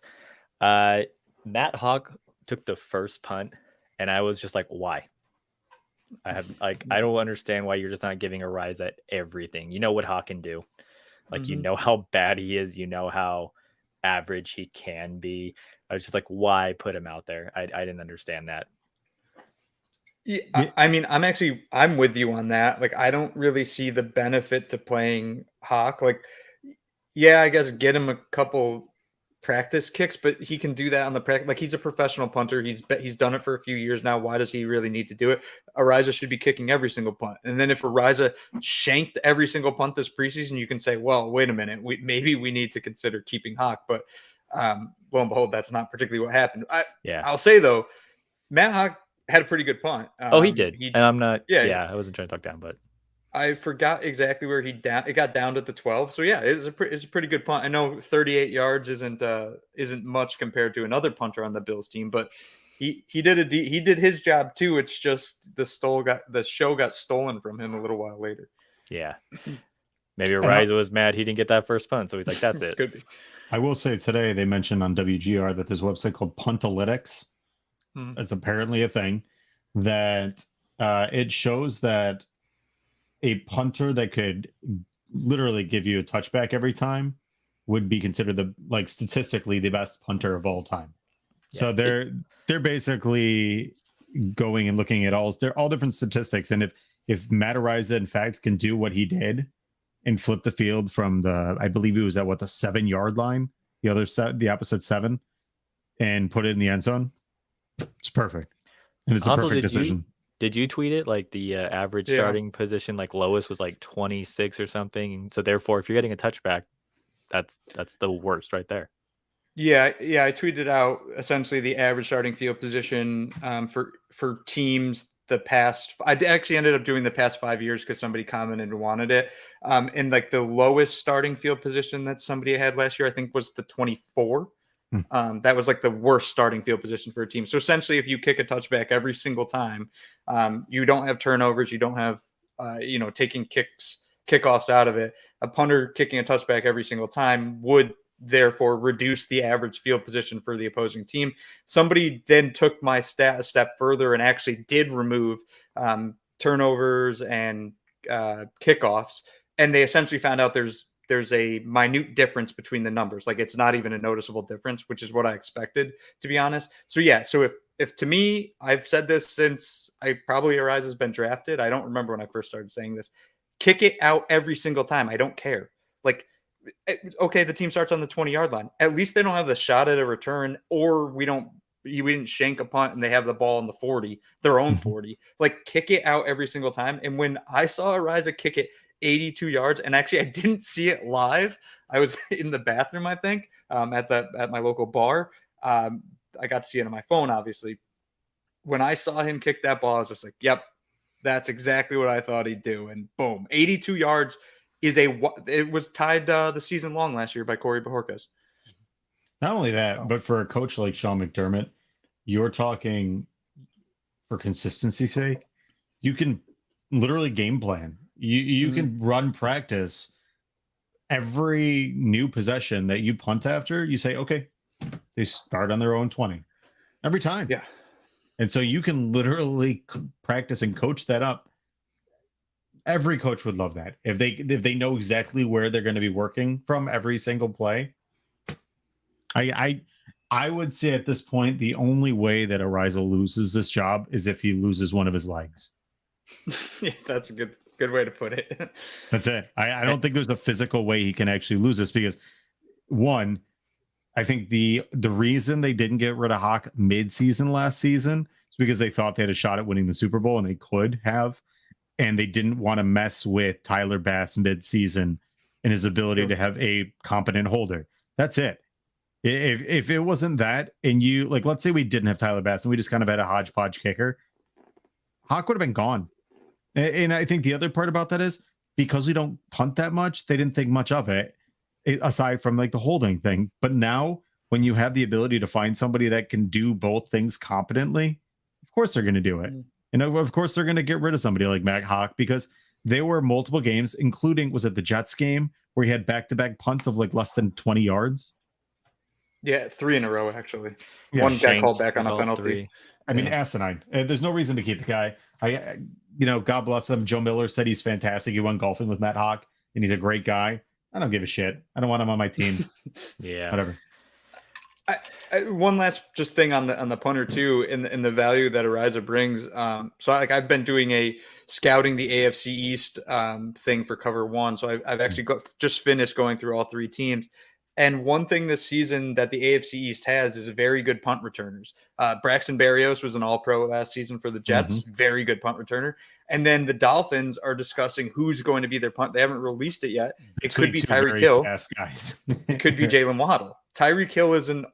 A: Matt Hawk took the first punt, and I was just like, why? I don't understand why you're just not giving a rise at everything. You know what Hawk can do. Like, you know how bad he is. You know how average he can be. I was just like, why put him out there? I didn't understand that.
C: Yeah, I mean, I'm with you on that. Like, I don't really see the benefit to playing Hawk. Like, yeah, I guess get him a couple practice kicks, but he can do that on the practice. Like, he's a professional punter. He's done it for a few years now. Why does he really need to do it? Ariza should be kicking every single punt. And then if Ariza shanked every single punt this preseason, you can say, well, wait a minute, maybe we need to consider keeping Hawk. But lo and behold, that's not particularly what happened. I'll say though, Matt Hawk had a pretty good punt.
A: He did. And I'm not. Yeah, I wasn't trying to talk down, but
C: I forgot exactly where it got down to the 12. So yeah, it's a pretty good punt. I know 38 yards isn't much compared to another punter on the Bills team, but he did his job too. It's just the show got stolen from him a little while later.
A: Yeah. Maybe Ariza was mad he didn't get that first punt, so he's like, that's it.
C: Could be.
B: I will say today they mentioned on WGR that there's a website called Puntalytics. It's apparently a thing that it shows that a punter that could literally give you a touchback every time would be considered statistically the best punter of all time. Yeah. So they're basically going and looking at all different statistics. And if Matt Ariza in fact can do what he did and flip the field from I believe he was at the 7-yard line, the opposite 7, and put it in the end zone, it's perfect. And it's a perfect decision.
A: Did you tweet it? Like the average starting position, like lowest was like 26 or something. So therefore, if you're getting a touchback, that's the worst right there.
C: Yeah. I tweeted out essentially the average starting field position for teams the past. I actually ended up doing the past 5 years because somebody commented and wanted it. And like the lowest starting field position that somebody had last year, I think, was the 24. That was like the worst starting field position for a team. So essentially, if you kick a touchback every single time, you don't have turnovers, you don't have, taking kickoffs out of it. A punter kicking a touchback every single time would therefore reduce the average field position for the opposing team. Somebody then took my stat a step further and actually did remove turnovers and kickoffs, and they essentially found out there's a minute difference between the numbers. Like, it's not even a noticeable difference, which is what I expected, to be honest. So yeah, so if to me, I've said this since Ariza has been drafted. I don't remember when I first started saying this. Kick it out every single time. I don't care. Like, okay, the team starts on the 20-yard line. At least they don't have the shot at a return, or we didn't shank a punt and they have the ball in the 40, their own 40. Like, kick it out every single time. And when I saw Ariza kick it 82 yards, and actually I didn't see it live. I was in the bathroom, I think, at my local bar. I got to see it on my phone, obviously. When I saw him kick that ball, I was just like, yep, that's exactly what I thought he'd do. And boom, 82 yards it was tied the season long last year by Corey Bajorquez.
B: Not only that, but for a coach like Sean McDermott, you're talking for consistency's sake, you can literally game plan. You can run practice every new possession that you punt after. You say, okay, they start on their own 20 every time.
C: Yeah.
B: And so you can literally practice and coach that up. Every coach would love that. If they know exactly where they're going to be working from every single play. I would say at this point, the only way that Ariza loses this job is if he loses one of his legs.
C: Yeah, that's a good way to put it.
B: That's it. I don't think there's a physical way he can actually lose this, because one, I think the reason they didn't get rid of Hawk mid-season last season is because they thought they had a shot at winning the Super Bowl, and they could have, and they didn't want to mess with Tyler Bass mid-season and his ability to have a competent holder. That's it. If it wasn't that, and let's say we didn't have Tyler Bass and we just kind of had a hodgepodge kicker, Hawk would have been gone. And I think the other part about that is because we don't punt that much, they didn't think much of it. aside from like the holding thing. But now, when you have the ability to find somebody that can do both things competently, of course they're going to do it. And of course they're going to get rid of somebody like Matt Hawk, because there were multiple games, including, was it the Jets game, where he had back-to-back punts of like less than 20 yards?
C: Yeah, 3 in a row actually.
B: Yeah.
C: One got called back on a penalty.
A: 3.
B: I mean, asinine. There's no reason to keep the guy. God bless him. Joe Miller said he's fantastic. He went golfing with Matt Hawk, and he's a great guy. I don't give a shit. I don't want him on my team.
A: Yeah,
B: Whatever.
C: One last just thing on the punter too, in the value that Ariza brings. So I've been doing a scouting the AFC East thing for Cover One. So I've actually just finished going through all 3 teams. And one thing this season that the AFC East has is very good punt returners. Braxton Berrios was an All-Pro last season for the Jets. Very good punt returner. And then the Dolphins are discussing who's going to be their punt. They haven't released it yet. It could be Tyreek Hill.
B: Fast guys.
C: It could be Jalen Waddle. Tyreek Hill is an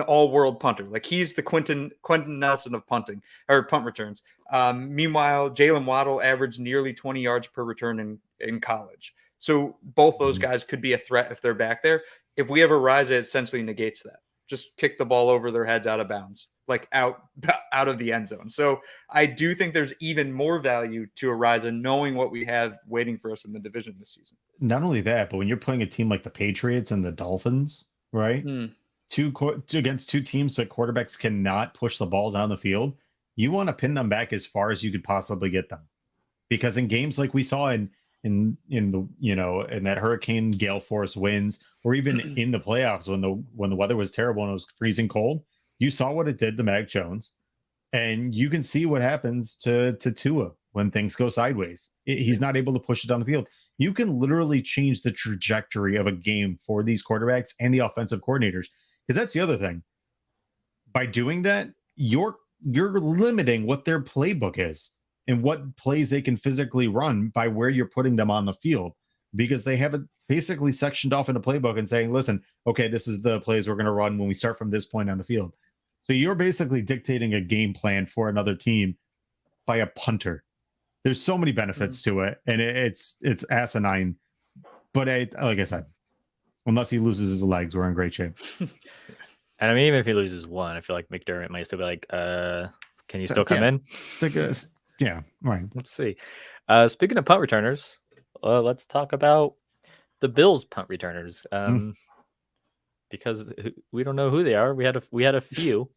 C: all-world punter. Like, he's the Quentin Nelson of punting or punt returns. Meanwhile, Jalen Waddle averaged nearly 20 yards per return in college. So both those guys could be a threat if they're back there. If we have Ariza, it essentially negates that. Just kick the ball over their heads out of bounds, like out of the end zone. So I do think there's even more value to Ariza knowing what we have waiting for us in the division this season.
B: Not only that, but when you're playing a team like the Patriots and the Dolphins, right? Against 2 teams that quarterbacks cannot push the ball down the field, you want to pin them back as far as you could possibly get them. Because in games like we saw in that hurricane gale force winds, or even in the playoffs when the weather was terrible and it was freezing cold, you saw what it did to Mac Jones, and you can see what happens to Tua when things go sideways. He's not able to push it down the field. You can literally change the trajectory of a game for these quarterbacks and the offensive coordinators, because that's the other thing. By doing that, you're limiting what their playbook is and what plays they can physically run by where you're putting them on the field, because they have it basically sectioned off in a playbook and saying, listen, okay, this is the plays we're going to run when we start from this point on the field. So you're basically dictating a game plan for another team by a punter. There's so many benefits to it, and it's asinine. But like I said, unless he loses his legs, we're in great shape.
A: And I mean, even if he loses one, I feel like McDermott might still be like, can you still come in?
B: Yeah, right.
A: Let's see. Speaking of punt returners, let's talk about the Bills punt returners. Because we don't know who they are. We had a few.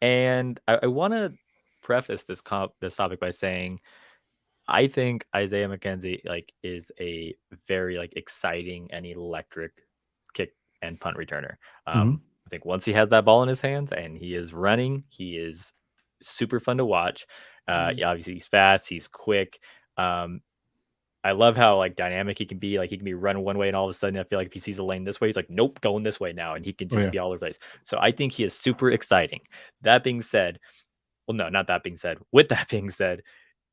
A: And I want to preface this topic by saying I think Isaiah McKenzie is a very exciting and electric kick and punt returner. I think once he has that ball in his hands and he is running, he is super fun to watch. Obviously he's fast, he's quick. I love how dynamic he can be. He can be running one way, and all of a sudden I feel like if he sees a lane this way, he's like, nope, going this way now, and he can just be all over the place. So I think he is super exciting. That being said, well, no, not that being said. With that being said,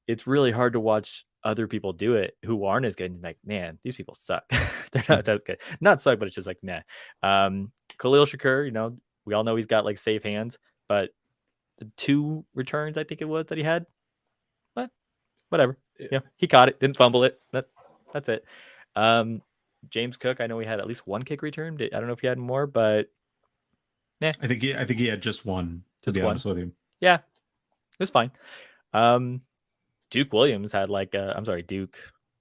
A: it's really hard to watch other people do it who aren't as good. And man, these people suck. They're not as good. Not suck, but it's just nah. Khalil Shakur, we all know he's got safe hands, but the 2 returns I think it was that he had, but whatever. Yeah, he caught it, didn't fumble it. That's it. James Cook, I know he had at least 1 kick return. I don't know if he had more, but
B: I think he had just one. To be honest with you,
A: yeah, it was fine. Duke Williams had Duke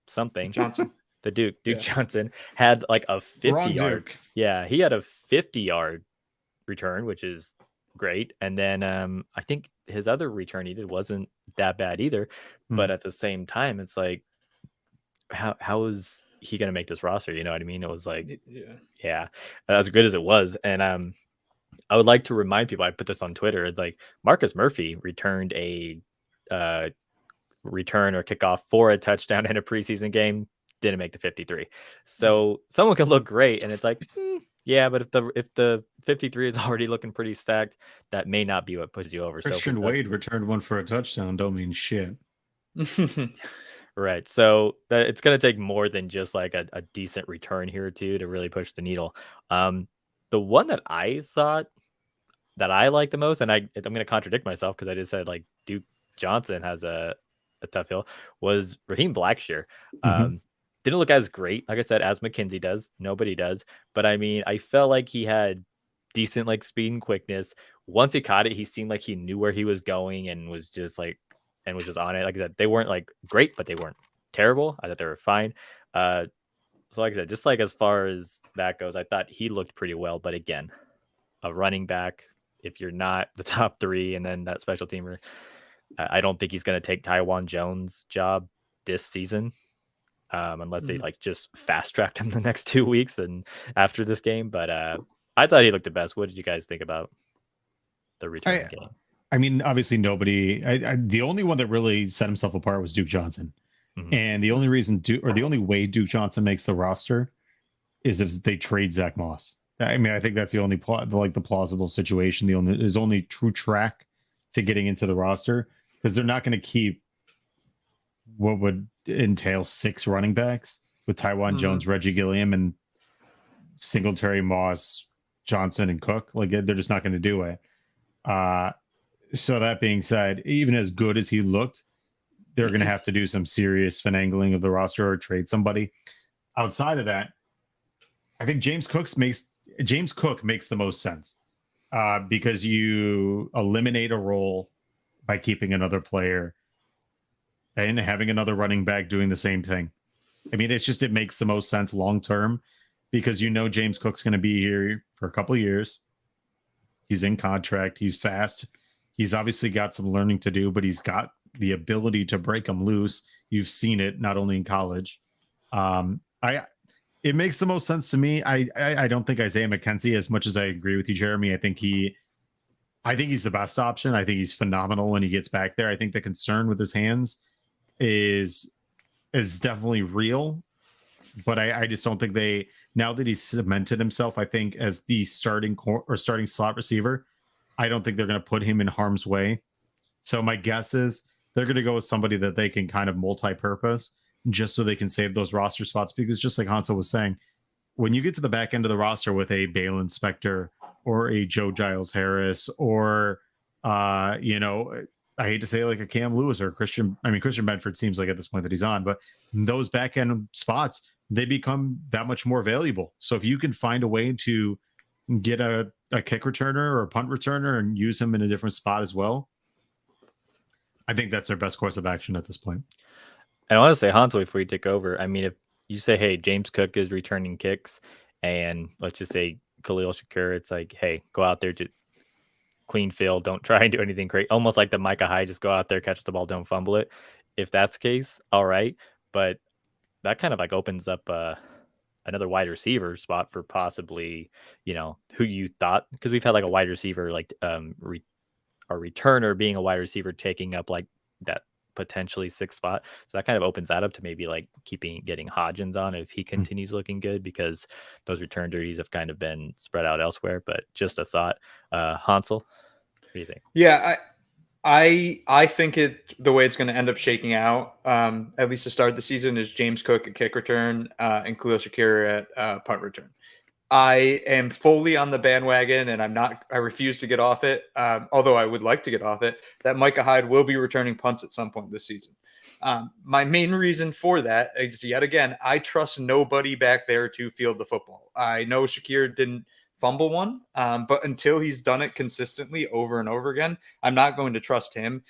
A: something Johnson. The Duke Johnson had a 50-yard. Yeah, he had a 50-yard return, which is great. And then I think his other return he did wasn't that bad either. But at the same time, it's how is he going to make this roster? You know what I mean? It was as good as it was. And I would like to remind people, I put this on Twitter, it's Marcus Murphy returned a return or kickoff for a touchdown in a preseason game, didn't make the 53. So someone can look great, and it's yeah, but if the 53 is already looking pretty stacked, that may not be what pushes you over.
B: Christian Wade returned one for a touchdown. Don't mean shit.
A: Right. So it's going to take more than just a decent return here or two to really push the needle. The one that I thought that I like the most, and I'm going to contradict myself because I just said Duke Johnson has a tough hill, was Raheem Blackshear. didn't look as great, like I said, as McKenzie does. Nobody does. But I mean, I felt like he had decent like speed and quickness. Once he caught it, he seemed like he knew where he was going and was just on it. Like I said, they weren't like great, but they weren't terrible. I thought they were fine. So like I said, just like as far as that goes, I thought he looked pretty well. But again, a running back, if you're not the top 3 and then that special teamer, I don't think he's going to take Taiwan Jones' job this season. Unless they like just fast tracked him the next 2 weeks and after this game. But I thought he looked the best. What did you guys think about the returning game?
B: I mean, obviously nobody. The only one that really set himself apart was Duke Johnson, and the only reason the only way Duke Johnson makes the roster is if they trade Zach Moss. I mean, I think that's the only the plausible situation. His only true track to getting into the roster, because they're not going to keep what would entail 6 running backs with Taiwan Jones, Reggie Gilliam, and Singletary, Moss, Johnson, and Cook. Like, they're just not going to do it. So that being said, even as good as he looked, they're going to have to do some serious finagling of the roster or trade somebody. Outside of that, I think James Cook makes the most sense, because you eliminate a role by keeping another player and having another running back doing the same thing. I mean, it makes the most sense long term, because James Cook's going to be here for a couple of years. He's in contract. He's fast. He's obviously got some learning to do, but he's got the ability to break them loose. You've seen it not only in college. It makes the most sense to me. I don't think Isaiah McKenzie, as much as I agree with you, Jeremy. I think he's the best option. I think he's phenomenal when he gets back there. I think the concern with his hands is definitely real, but I just don't think now that he's cemented himself, I think, as the starting slot receiver, I don't think they're going to put him in harm's way. So my guess is they're going to go with somebody that they can kind of multi-purpose, just so they can save those roster spots. Because just like Hansel was saying, when you get to the back end of the roster with a Balin Spector or a Joe Giles Harris or I hate to say like a Cam Lewis or Christian Bedford seems like at this point that he's on, but those back end spots, they become that much more valuable. So if you can find a way to get a kick returner or a punt returner and use him in a different spot as well, I think that's their best course of action at this point.
A: And I want to say, Hansel, before you take over, I mean, if you say, hey, James Cook is returning kicks, and let's just say Khalil Shakir, it's like, hey, go out there to clean field, don't try and do anything great. Almost like the Micah Hyde, just go out there, catch the ball, don't fumble it. If that's the case, all right. But that kind of like opens up another wide receiver spot for possibly, who you thought, because we've had like a wide receiver, like a returner being a wide receiver taking up like that potentially 6th spot. So that kind of opens that up to maybe like getting Hodgins on if he continues looking good, because those return duties have kind of been spread out elsewhere. But just a thought. Hansel, what do you think?
C: Yeah, I think the way it's going to end up shaking out, at least to start the season, is James Cook at kick return and Khalil Shakir at punt return. I am fully on the bandwagon, and I refuse to get off it. Although I would like to get off it, that Micah Hyde will be returning punts at some point this season. My main reason for that is, yet again, I trust nobody back there to field the football. I know Shakir didn't fumble one, but until he's done it consistently over and over again, I'm not going to trust him.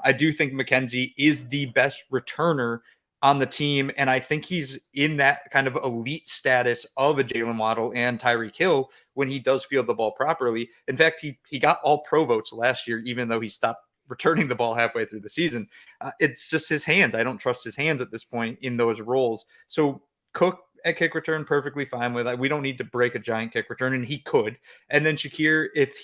C: I do think McKenzie is the best returner on the team, and I think he's in that kind of elite status of a Jalen Waddle and Tyreek Hill when he does field the ball properly. In fact, he got all pro votes last year, even though he stopped returning the ball halfway through the season. It's just his hands. I don't trust his hands at this point in those roles. So Cook at kick return, perfectly fine with that. We don't need to break a giant kick return, and he could. And then Shakir, if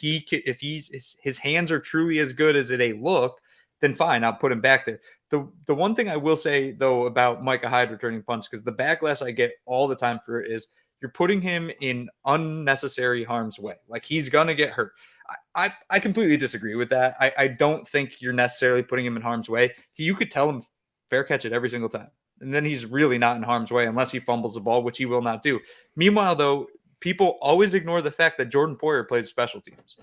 C: his hands are truly as good as they look, then fine, I'll put him back there. The one thing I will say, though, about Micah Hyde returning punts, because the backlash I get all the time for it is you're putting him in unnecessary harm's way. Like, he's going to get hurt. I completely disagree with that. I don't think you're necessarily putting him in harm's way. You could tell him fair catch it every single time, and then he's really not in harm's way unless he fumbles the ball, which he will not do. Meanwhile, though, people always ignore the fact that Jordan Poyer plays special teams.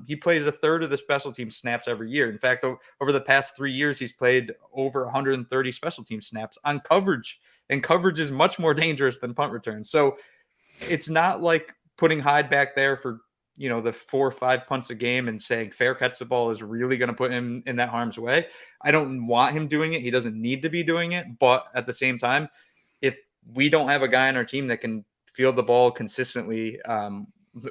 C: He plays a third of the special team snaps every year. In fact, over the past 3 years, he's played over 130 special team snaps on coverage and coverage is much more dangerous than punt return. So it's not like putting Hyde back there for, the 4 or 5 punts a game and saying fair catch the ball is really going to put him in that harm's way. I don't want him doing it. He doesn't need to be doing it. But at the same time, if we don't have a guy on our team that can field the ball consistently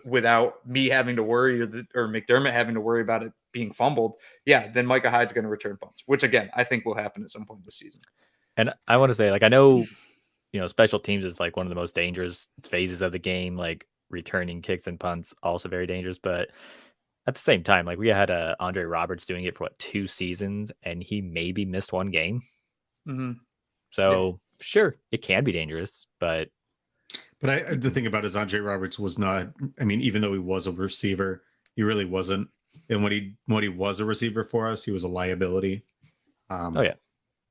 C: without me having to worry or McDermott having to worry about it being fumbled, then Micah Hyde's going to return punts, which again, I think will happen at some point this season.
A: And I want to say, I know, special teams is one of the most dangerous phases of the game, returning kicks and punts, also very dangerous. But at the same time, we had Andre Roberts doing it for 2 seasons, and he maybe missed 1 game.
C: Mm-hmm.
A: So sure, it can be dangerous, but
B: the thing about it is Andre Roberts was not. I mean, even though he was a receiver, he really wasn't. And when he was a receiver for us, he was a liability.
A: Oh yeah.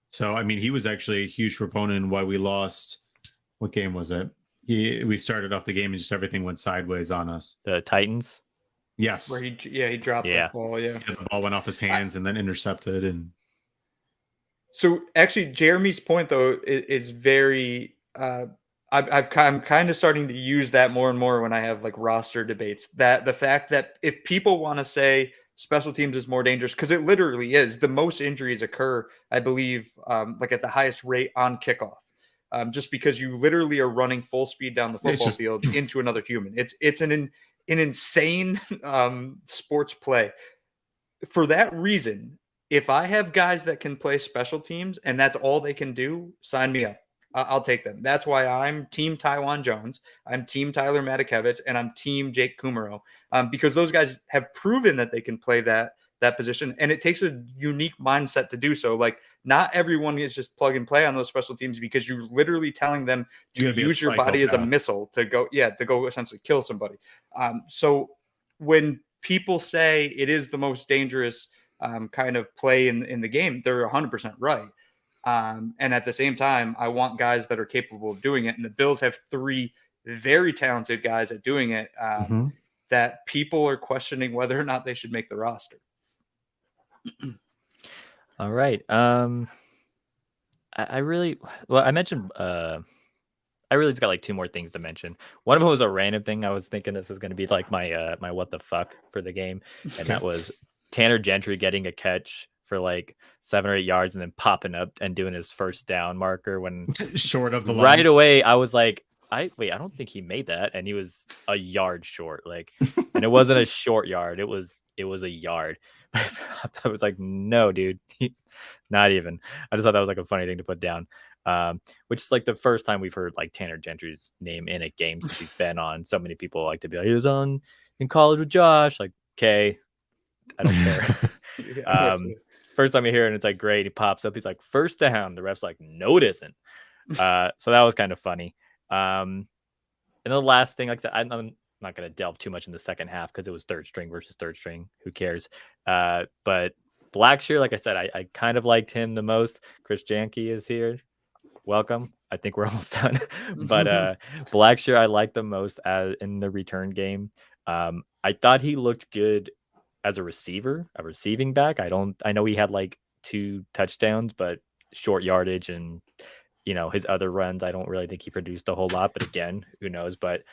B: So I mean, he was actually a huge proponent in why we lost. What game was it? We started off the game and just everything went sideways on us.
A: The Titans.
B: Yes.
C: Where he dropped the ball. Yeah.
B: The ball went off his hands and then intercepted. And
C: so actually, Jeremy's point though is very. I'm kind of starting to use that more and more when I have roster debates. That the fact that if people want to say special teams is more dangerous, because it literally is, the most injuries occur, I believe, at the highest rate on kickoff. Just because you literally are running full speed down the football field into another human. It's an insane sports play. For that reason, if I have guys that can play special teams and that's all they can do, sign me up. I'll take them. That's why I'm team Taiwan Jones. I'm team Tyler Matakevich, and I'm team Jake Kumaro, because those guys have proven that they can play that position, and it takes a unique mindset to do so. Not everyone is just plug and play on those special teams, because you're literally telling them to use your body as a missile to go essentially kill somebody. So when people say it is the most dangerous kind of play in the game, they're 100% right. And at the same time, I want guys that are capable of doing it. And the Bills have 3 very talented guys at doing it that people are questioning whether or not they should make the roster.
A: All right. I mentioned, I really just got 2 more things to mention. One of them was a random thing. I was thinking this was going to be my my what the fuck for the game. And that was Tanner Gentry getting a catch for 7 or 8 yards and then popping up and doing his first down marker when
B: short of the line.
A: Right away, I was like, I don't think he made that, and he was a yard short. And it wasn't a short yard; it was a yard. I was like, no, dude, not even. I just thought that was a funny thing to put down. Which is the first time we've heard Tanner Gentry's name in a game since he's been on. So many people like to be he was on in college with Josh. Okay, I don't care. First time you hear it, and it's great. He pops up. He's first down. The ref's no, it isn't. So that was kind of funny. And the last thing, like I said, I'm not going to delve too much in the second half because it was third string versus third string. Who cares? But Blackshear, like I said, I kind of liked him the most. Chris Janke is here. Welcome. I think we're almost done. But Blackshear, I liked the most in the return game. I thought he looked good as a receiver, a receiving back. I know he had 2 touchdowns, but short yardage and his other runs, I don't really think he produced a whole lot. But again, who knows? But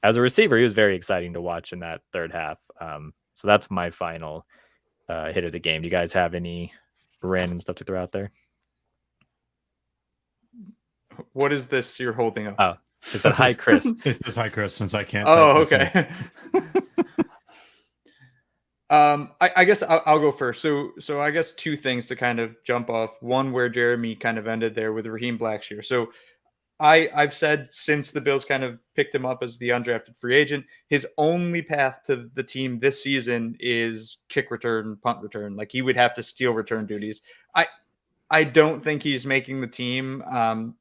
A: as a receiver, he was very exciting to watch in that third half. So that's my final hit of the game. Do you guys have any random stuff to throw out there?
C: What is this you're holding up?
A: Oh, it's a Hi Chris.
B: It's this Hi Chris, since I can't.
C: Oh, okay. I guess I'll go first. So I guess 2 things to kind of jump off. One, where Jeremy kind of ended there with Raheem Blackshear. So I've said since the Bills kind of picked him up as the undrafted free agent, his only path to the team this season is kick return, punt return. He would have to steal return duties. I don't think he's making the team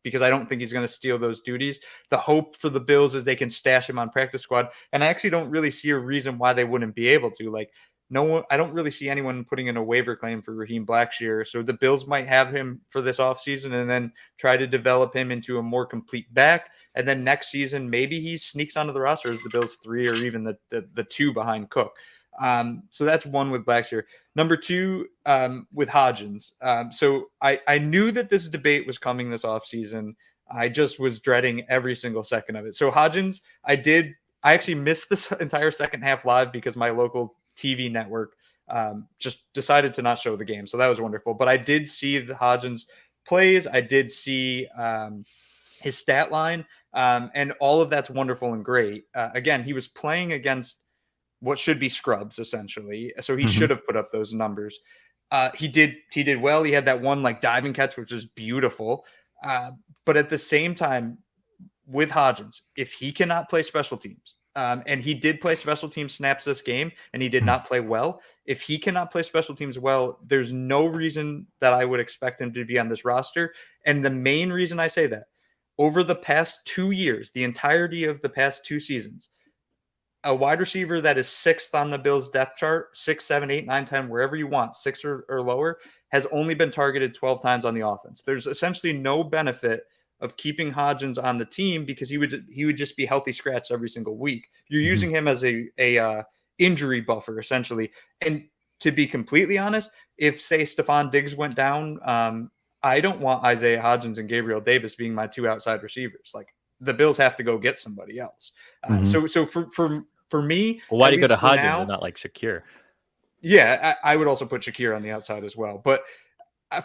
C: because I don't think he's going to steal those duties. The hope for the Bills is they can stash him on practice squad. And I actually don't really see a reason why they wouldn't be able to. No one, I don't really see anyone putting in a waiver claim for Raheem Blackshear. So the Bills might have him for this offseason and then try to develop him into a more complete back. And then next season, maybe he sneaks onto the roster as the Bills 3 or even the 2 behind Cook. So that's one with Blackshear. Number 2, with Hodgins. So I knew that this debate was coming this offseason. I just was dreading every single second of it. So Hodgins, I actually missed this entire second half live because my local TV network just decided to not show the game. So that was wonderful. But I did see the Hodgins plays. I did see his stat line, and all of that's wonderful and great. Again, he was playing against what should be scrubs essentially, so he should have put up those numbers. He did well. He had that one like diving catch, which was beautiful. But at the same time, with Hodgins, if he cannot play special teams, and he did play special teams snaps this game, and he did not play well. If he cannot play special teams well, there's no reason that I would expect him to be on this roster. And the main reason I say that, over the past 2 years, the entirety of the past 2 seasons, a wide receiver that is 6th on the Bills depth chart, 6, 7, 8, 9, 10, wherever you want, 6 or lower, has only been targeted 12 times on the offense. There's essentially no benefit of keeping Hodgins on the team because he would just be healthy scratch every single week. You're using him as a injury buffer essentially. And to be completely honest, if say Stephon Diggs went down, I don't want Isaiah Hodgins and Gabriel Davis being my 2 outside receivers. Like the Bills have to go get somebody else. So for me,
A: well, why do you go to Hodgins
C: now,
A: and not like Shakir?
C: Yeah, I would also put Shakir on the outside as well. But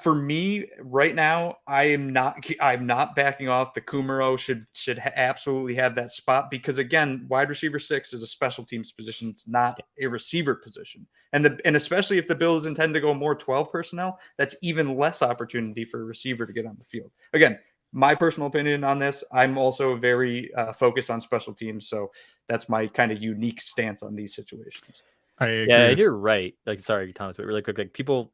C: for me right now, I'm not backing off. The Kumaro should absolutely have that spot because again, wide receiver 6 is a special teams position. It's not a receiver position, and especially if the Bills intend to go more 12 personnel, that's even less opportunity for a receiver to get on the field. Again, my personal opinion on this, I'm also very focused on special teams, so that's my kind of unique stance on these situations.
B: I agree.
A: Yeah, you're right. Like, sorry, Thomas, but really quick, like people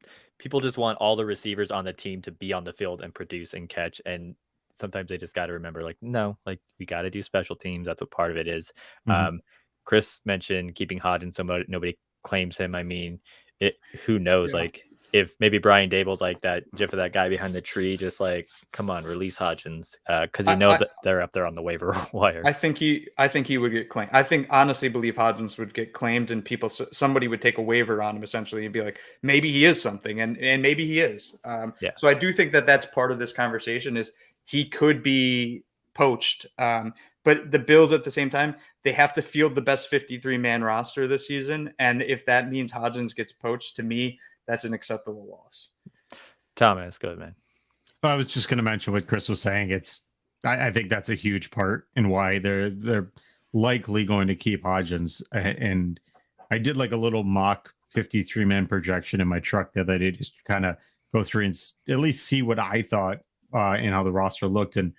A: just want all the receivers on the team to be on the field and produce and catch, and sometimes they just got to remember, like, no, like we got to do special teams. That's what part of it is. Chris mentioned keeping Hodgins so nobody claims him. I mean, who knows?
C: Yeah.
A: Like, if maybe Brian Dable's like that gif of that guy behind the tree, just like, come on, release Hodgins, because that they're up there on the waiver wire.
C: I think he would get claimed. I honestly believe Hodgins would get claimed, and somebody would take a waiver on him essentially and be like, maybe he is something, and maybe he is. So I do think that that's part of this conversation is he could be poached. But the Bills at the same time, they have to field the best 53-man roster this season, and if that means Hodgins gets poached, to me, that's an acceptable loss.
A: Thomas, go ahead, man.
B: I was just going to mention what Chris was saying. I think that's a huge part in why they're likely going to keep Hodgins. And I did like a little mock 53-man projection in my truck the other day, just kind of go through and at least see what I thought and how the roster looked. And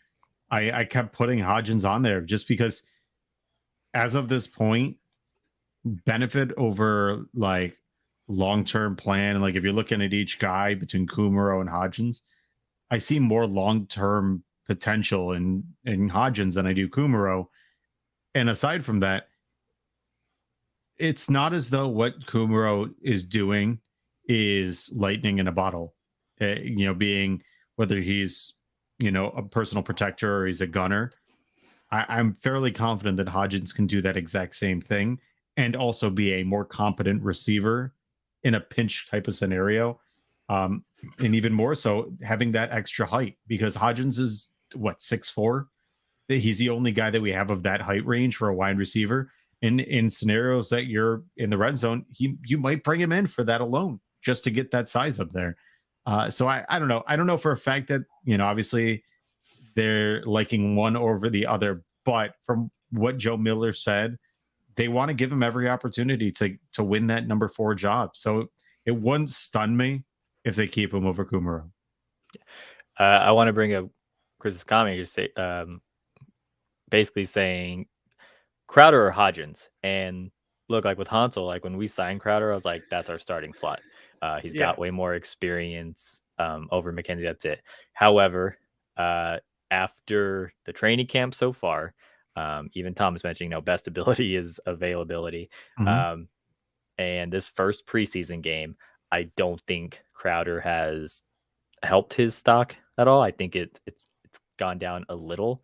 B: I kept putting Hodgins on there just because as of this point, benefit over like long-term plan. And like if you're looking at each guy between Kumaro and Hodgins, I see more long-term potential in Hodgins than I do Kumaro. And aside from that, it's not as though what Kumaro is doing is lightning in a bottle. Being whether he's a personal protector or he's a gunner, I'm fairly confident that Hodgins can do that exact same thing and also be a more competent receiver in a pinch type of scenario. And even more so having that extra height, because Hodgins is 6'4". He's the only guy that we have of that height range for a wide receiver. And in scenarios that you're in the red zone, you might bring him in for that alone, just to get that size up there. So I don't know. I don't know for a fact that, obviously they're liking one over the other, but from what Joe Miller said, they want to give him every opportunity to win that number 4 job. So it wouldn't stun me if they keep him over Kumaro.
A: I want to bring up Chris's comment. You say, basically saying Crowder or Hodgins. And look, like with Hansel, like when we signed Crowder, I was like, that's our starting slot. He's got way more experience over McKenzie. That's it. However, after the training camp so far, even Thomas mentioning, best ability is availability. And this first preseason game, I don't think Crowder has helped his stock at all. I think it's gone down a little.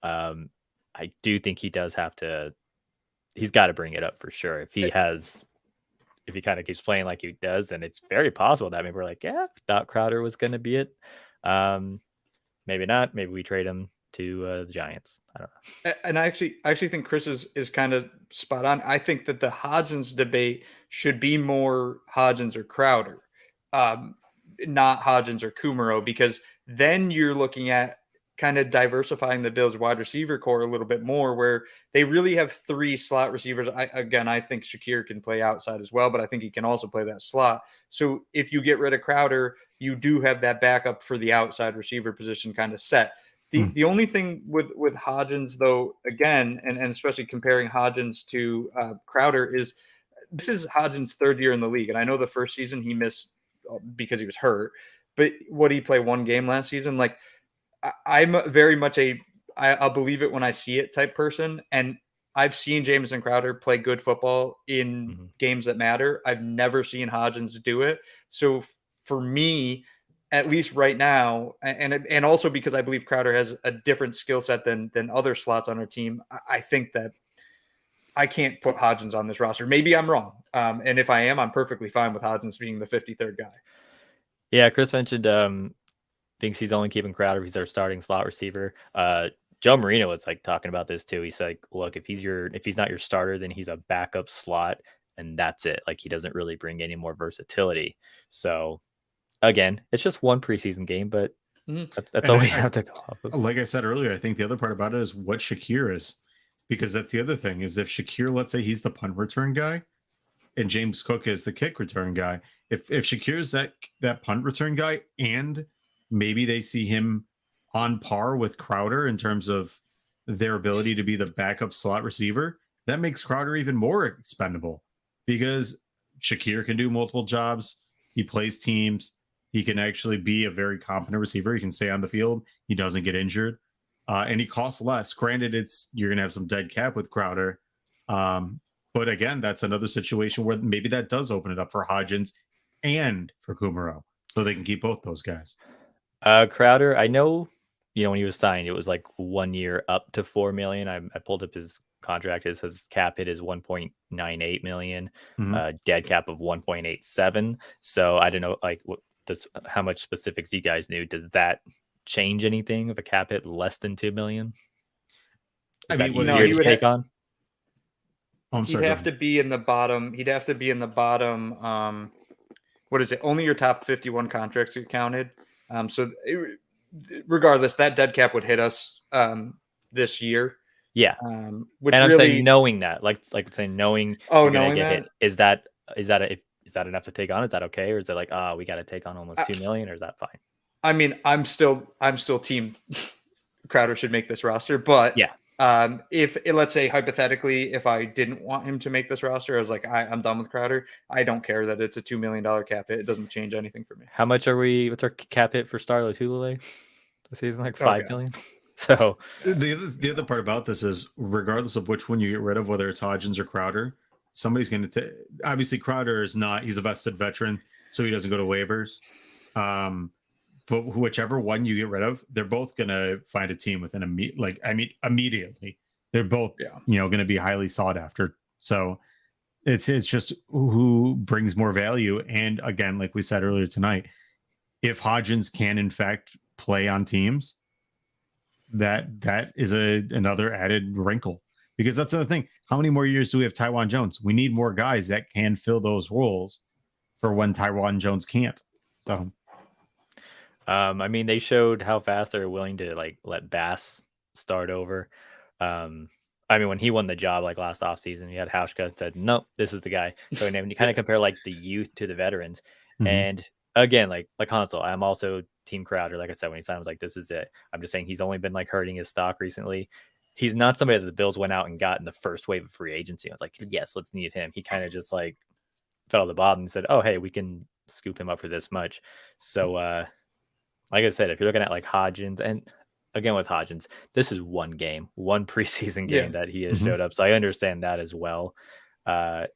A: I do think he does have to. He's got to bring it up for sure. If he kind of keeps playing like he does, then it's very possible that maybe we're like, yeah, thought Crowder was going to be it. Maybe not. Maybe we trade him to the Giants. I don't know.
C: And I actually think Chris is kind of spot on. I think that the Hodgins debate should be more Hodgins or Crowder, um, not Hodgins or Kumaro, because then you're looking at kind of diversifying the Bills wide receiver core a little bit more, where they really have three slot receivers. I think Shakir can play outside as well, but I think he can also play that slot. So if you get rid of Crowder, you do have that backup for the outside receiver position kind of set. The only thing with Hodgins, though, again, and especially comparing Hodgins to Crowder, is this is Hodgins' third year in the league. And I know the first season he missed because he was hurt, but what did he play one game last season? Like, I'm very much I'll believe it when I see it type person. And I've seen Jamison Crowder play good football in games that matter. I've never seen Hodgins do it. So for me, at least right now, and also because I believe Crowder has a different skill set than other slots on our team, I think that I can't put Hodgins on this roster. Maybe I'm wrong. And if I am, I'm perfectly fine with Hodgins being the 53rd guy.
A: Yeah, Chris mentioned thinks he's only keeping Crowder if he's their starting slot receiver. Joe Marino was like talking about this too. He's like, look, if he's not your starter, then he's a backup slot, and that's it. Like, he doesn't really bring any more versatility. So again, it's just one preseason game, but that's all we have to go off of.
B: Like I said earlier, I think the other part about it is what Shakir is, because that's the other thing is if Shakir, let's say he's the punt return guy and James Cook is the kick return guy. If Shakir's that punt return guy, and maybe they see him on par with Crowder in terms of their ability to be the backup slot receiver, that makes Crowder even more expendable because Shakir can do multiple jobs. He plays teams. He can actually be a very competent receiver. He can stay on the field. He doesn't get injured. And he costs less. Granted, you're going to have some dead cap with Crowder. But again, that's another situation where maybe that does open it up for Hodgins and for Kumaro, so they can keep both those guys.
A: Crowder, I know, when he was signed, it was like 1 year up to $4 million. I pulled up his contract. His cap hit is $1.98 million, dead cap of 1.87. So I don't know, like, how much specifics you guys knew. Does that change anything if a cap hit less than $2 million?
B: I mean,
C: he would
A: take on.
C: He'd have to be in the bottom. He'd have to be in the bottom. What is it? Only your top 51 contracts get counted. Regardless, that dead cap would hit us this year.
A: Yeah.
C: Which
A: and I'm
C: really,
A: saying knowing that, like saying knowing.
C: Oh, knowing that.
A: Hit, is that enough to take on? Is that okay, or is it like, we got to take on almost $2 million, or is that fine?
C: I mean, I'm still team Crowder should make this roster, but
A: yeah.
C: If let's say hypothetically, if I didn't want him to make this roster, I was like, I'm done with Crowder. I don't care that it's a $2 million cap hit. It doesn't change anything for me.
A: How much what's our cap hit for Starlo Tulele this season? Like $5 million. So
B: the other part about this is, regardless of which one you get rid of, whether it's Hodgins or Crowder, somebody's going to take. Obviously, Crowder is not. He's a vested veteran, so he doesn't go to waivers. But whichever one you get rid of, they're both going to find a team within immediately. They're both, going to be highly sought after. So it's just who brings more value. And again, like we said earlier tonight, if Hodgins can in fact play on teams, that is another added wrinkle, because that's the thing. How many more years do we have Tywan Jones? We need more guys that can fill those roles for when Tywan Jones can't. So.
A: I mean, they showed how fast they're willing to let Bass start over. I mean, when he won the job last offseason, he had Hauschka and said, "Nope, this is the guy." So when you kind of compare the youth to the veterans, and again, like Hansel, I'm also Team Crowder. Like I said, when he signed, I was like, "This is it." I'm just saying he's only been hurting his stock recently. He's not somebody that the Bills went out and got in the first wave of free agency. I was like, "Yes, let's need him." He kind of just fell at the bottom and said, "Oh, hey, we can scoop him up for this much." So. Like I said, if you're looking at Hodgins, and again with Hodgins, this is one game, one preseason game that he has showed up. So I understand that as well. So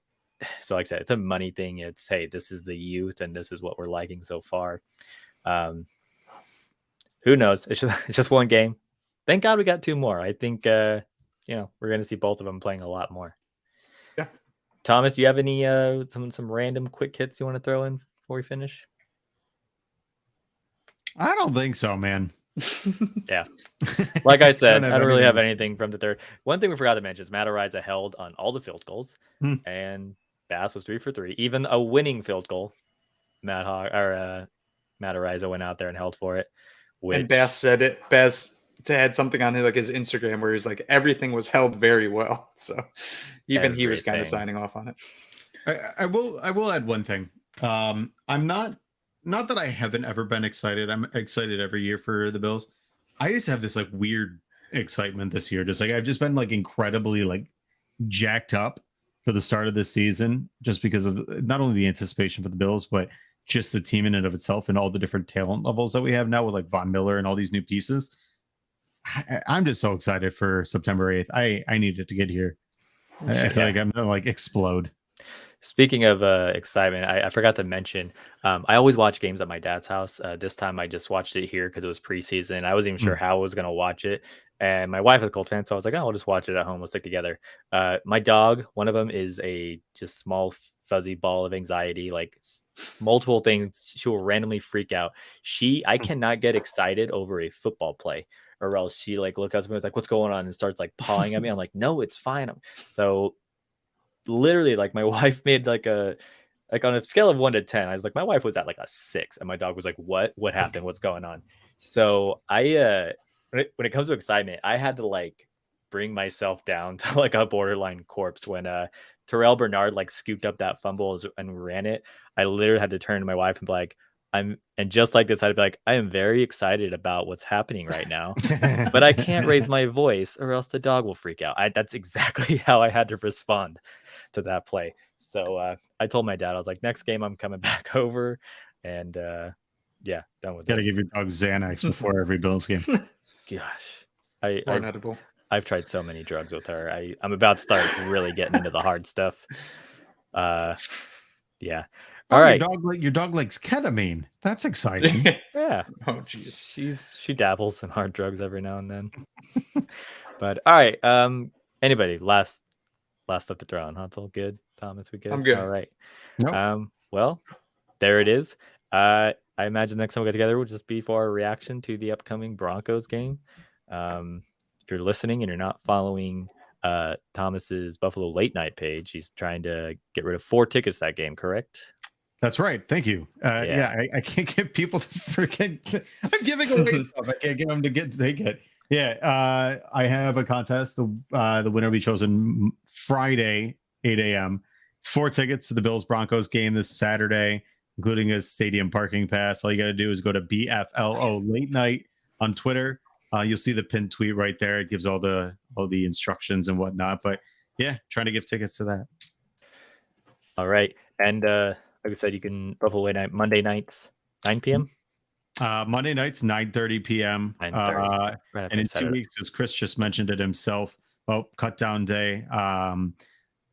A: like I said, it's a money thing. It's, hey, this is the youth and this is what we're liking so far. Who knows? It's just one game. Thank God we got two more. I think, we're going to see both of them playing a lot more.
C: Yeah.
A: Thomas, do you have any some random quick hits you want to throw in before we finish?
B: I don't think so, man.
A: Yeah. Like I said, I don't really have
B: anything.
A: anything from the third. One thing we forgot to mention is Matt Araiza held on all the field goals, and Bass was 3 for 3. Even a winning field goal, Matt Araiza went out there and held for it.
C: And Bass said it. Bass had something on his Instagram where he's like, everything was held very well. So even he was kind of signing off on it.
B: I will add one thing. I'm not that I haven't ever been excited. I'm excited every year for the Bills. I just have this like weird excitement this year. Just like I've just been like incredibly like jacked up for the start of this season, just because of not only the anticipation for the Bills, but just the team in and of itself and all the different talent levels that we have now with like Von Miller and all these new pieces. I'm just so excited for September 8th. I needed to get here. I feel like I'm gonna like explode.
A: Speaking of excitement, I forgot to mention, I always watch games at my dad's house. This time I just watched it here because it was preseason. I wasn't even sure how I was going to watch it. And my wife is a Colts fan, so I was like, oh, I'll just watch it at home. We'll stick together. My dog, one of them is a just small fuzzy ball of anxiety, like multiple things. She will randomly freak out. I cannot get excited over a football play, or else she like looks at me and is like, what's going on? And starts like pawing at me. I'm like, no, it's fine. So literally, like my wife made like on a scale of 1 to 10, I was like, my wife was at like a 6, and my dog was like, what happened, what's going on? So I when it comes to excitement, I had to like bring myself down to like a borderline corpse when Terrell Bernard like scooped up that fumble and ran it. I literally had to turn to my wife and be like, and just like this, I'd be like, I am very excited about what's happening right now, but I can't raise my voice or else the dog will freak out. That's exactly how I had to respond to that play. So I told my dad, I was like, next game I'm coming back over, and yeah, done with it.
B: Gotta give your dog Xanax before every Bills game.
A: Gosh, I've tried so many drugs with her. I'm about to start really getting into the hard stuff. Yeah. All right.
B: Your dog likes ketamine. That's exciting.
A: Yeah.
C: Oh, jeez.
A: She dabbles in hard drugs every now and then. But all right. Anybody last stuff to throw on? Hansel, good. Thomas, we good?
C: I'm good.
A: All right.
B: Nope.
A: Well, there it is. I imagine next time we get together will just be for our reaction to the upcoming Broncos game. If you're listening and you're not following Thomas's Buffalo Late Night page, he's trying to get rid of 4 tickets that game, correct?
B: That's right. Thank you. I can't get people to freaking. I'm giving away stuff. I can't get them to take it. Yeah, I have a contest. The winner will be chosen Friday, 8 a.m. It's 4 tickets to the Bills Broncos game this Saturday, including a stadium parking pass. All you got to do is go to BFLO Late Night on Twitter. You'll see the pinned tweet right there. It gives all the instructions and whatnot. But yeah, trying to give tickets to that.
A: All right, and like I said, you can Buffalo Late Night Monday nights, 9 p.m.
B: Monday nights, 9:30 p.m.
A: 9:30.
B: And in 2 weeks, as Chris just mentioned it himself, cut down day.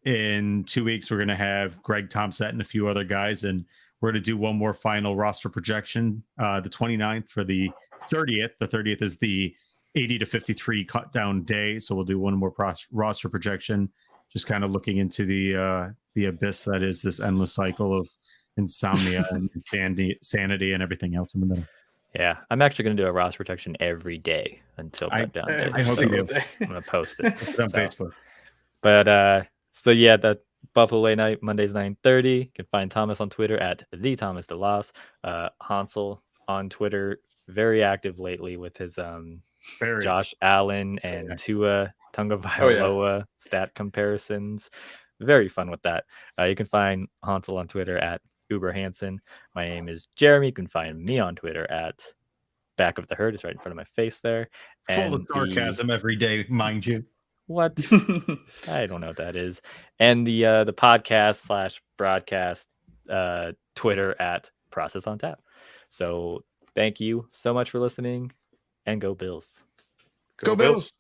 B: In 2 weeks, we're going to have Greg Thompson and a few other guys, and we're going to do one more final roster projection, the 29th for the 30th. The 30th is the 80 to 53 cut down day, so we'll do one more roster projection, just kind of looking into the abyss that is this endless cycle of insomnia and sanity and everything else in the middle.
A: Yeah, I'm actually going to do a roster protection every day until cut down day.
B: I hope you do.
A: I'm going to post it.
B: Post it on Facebook.
A: But so yeah, that Buffalo Late Night Mondays 9:30. You can find Thomas on Twitter at the Thomas DeLas. Hansel on Twitter, very active lately with his Josh Allen and Tua Tagovailoa stat comparisons. Very fun with that. You can find Hansel on Twitter at Uber Hansen. My name is Jeremy. You can find me on Twitter at Back of the Herd. It's right in front of my face there.
B: Full of sarcasm every day, mind you.
A: What? I don't know what that is. And the podcast / broadcast Twitter at Process on Tap. So thank you so much for listening, and go Bills.
C: Go Bills.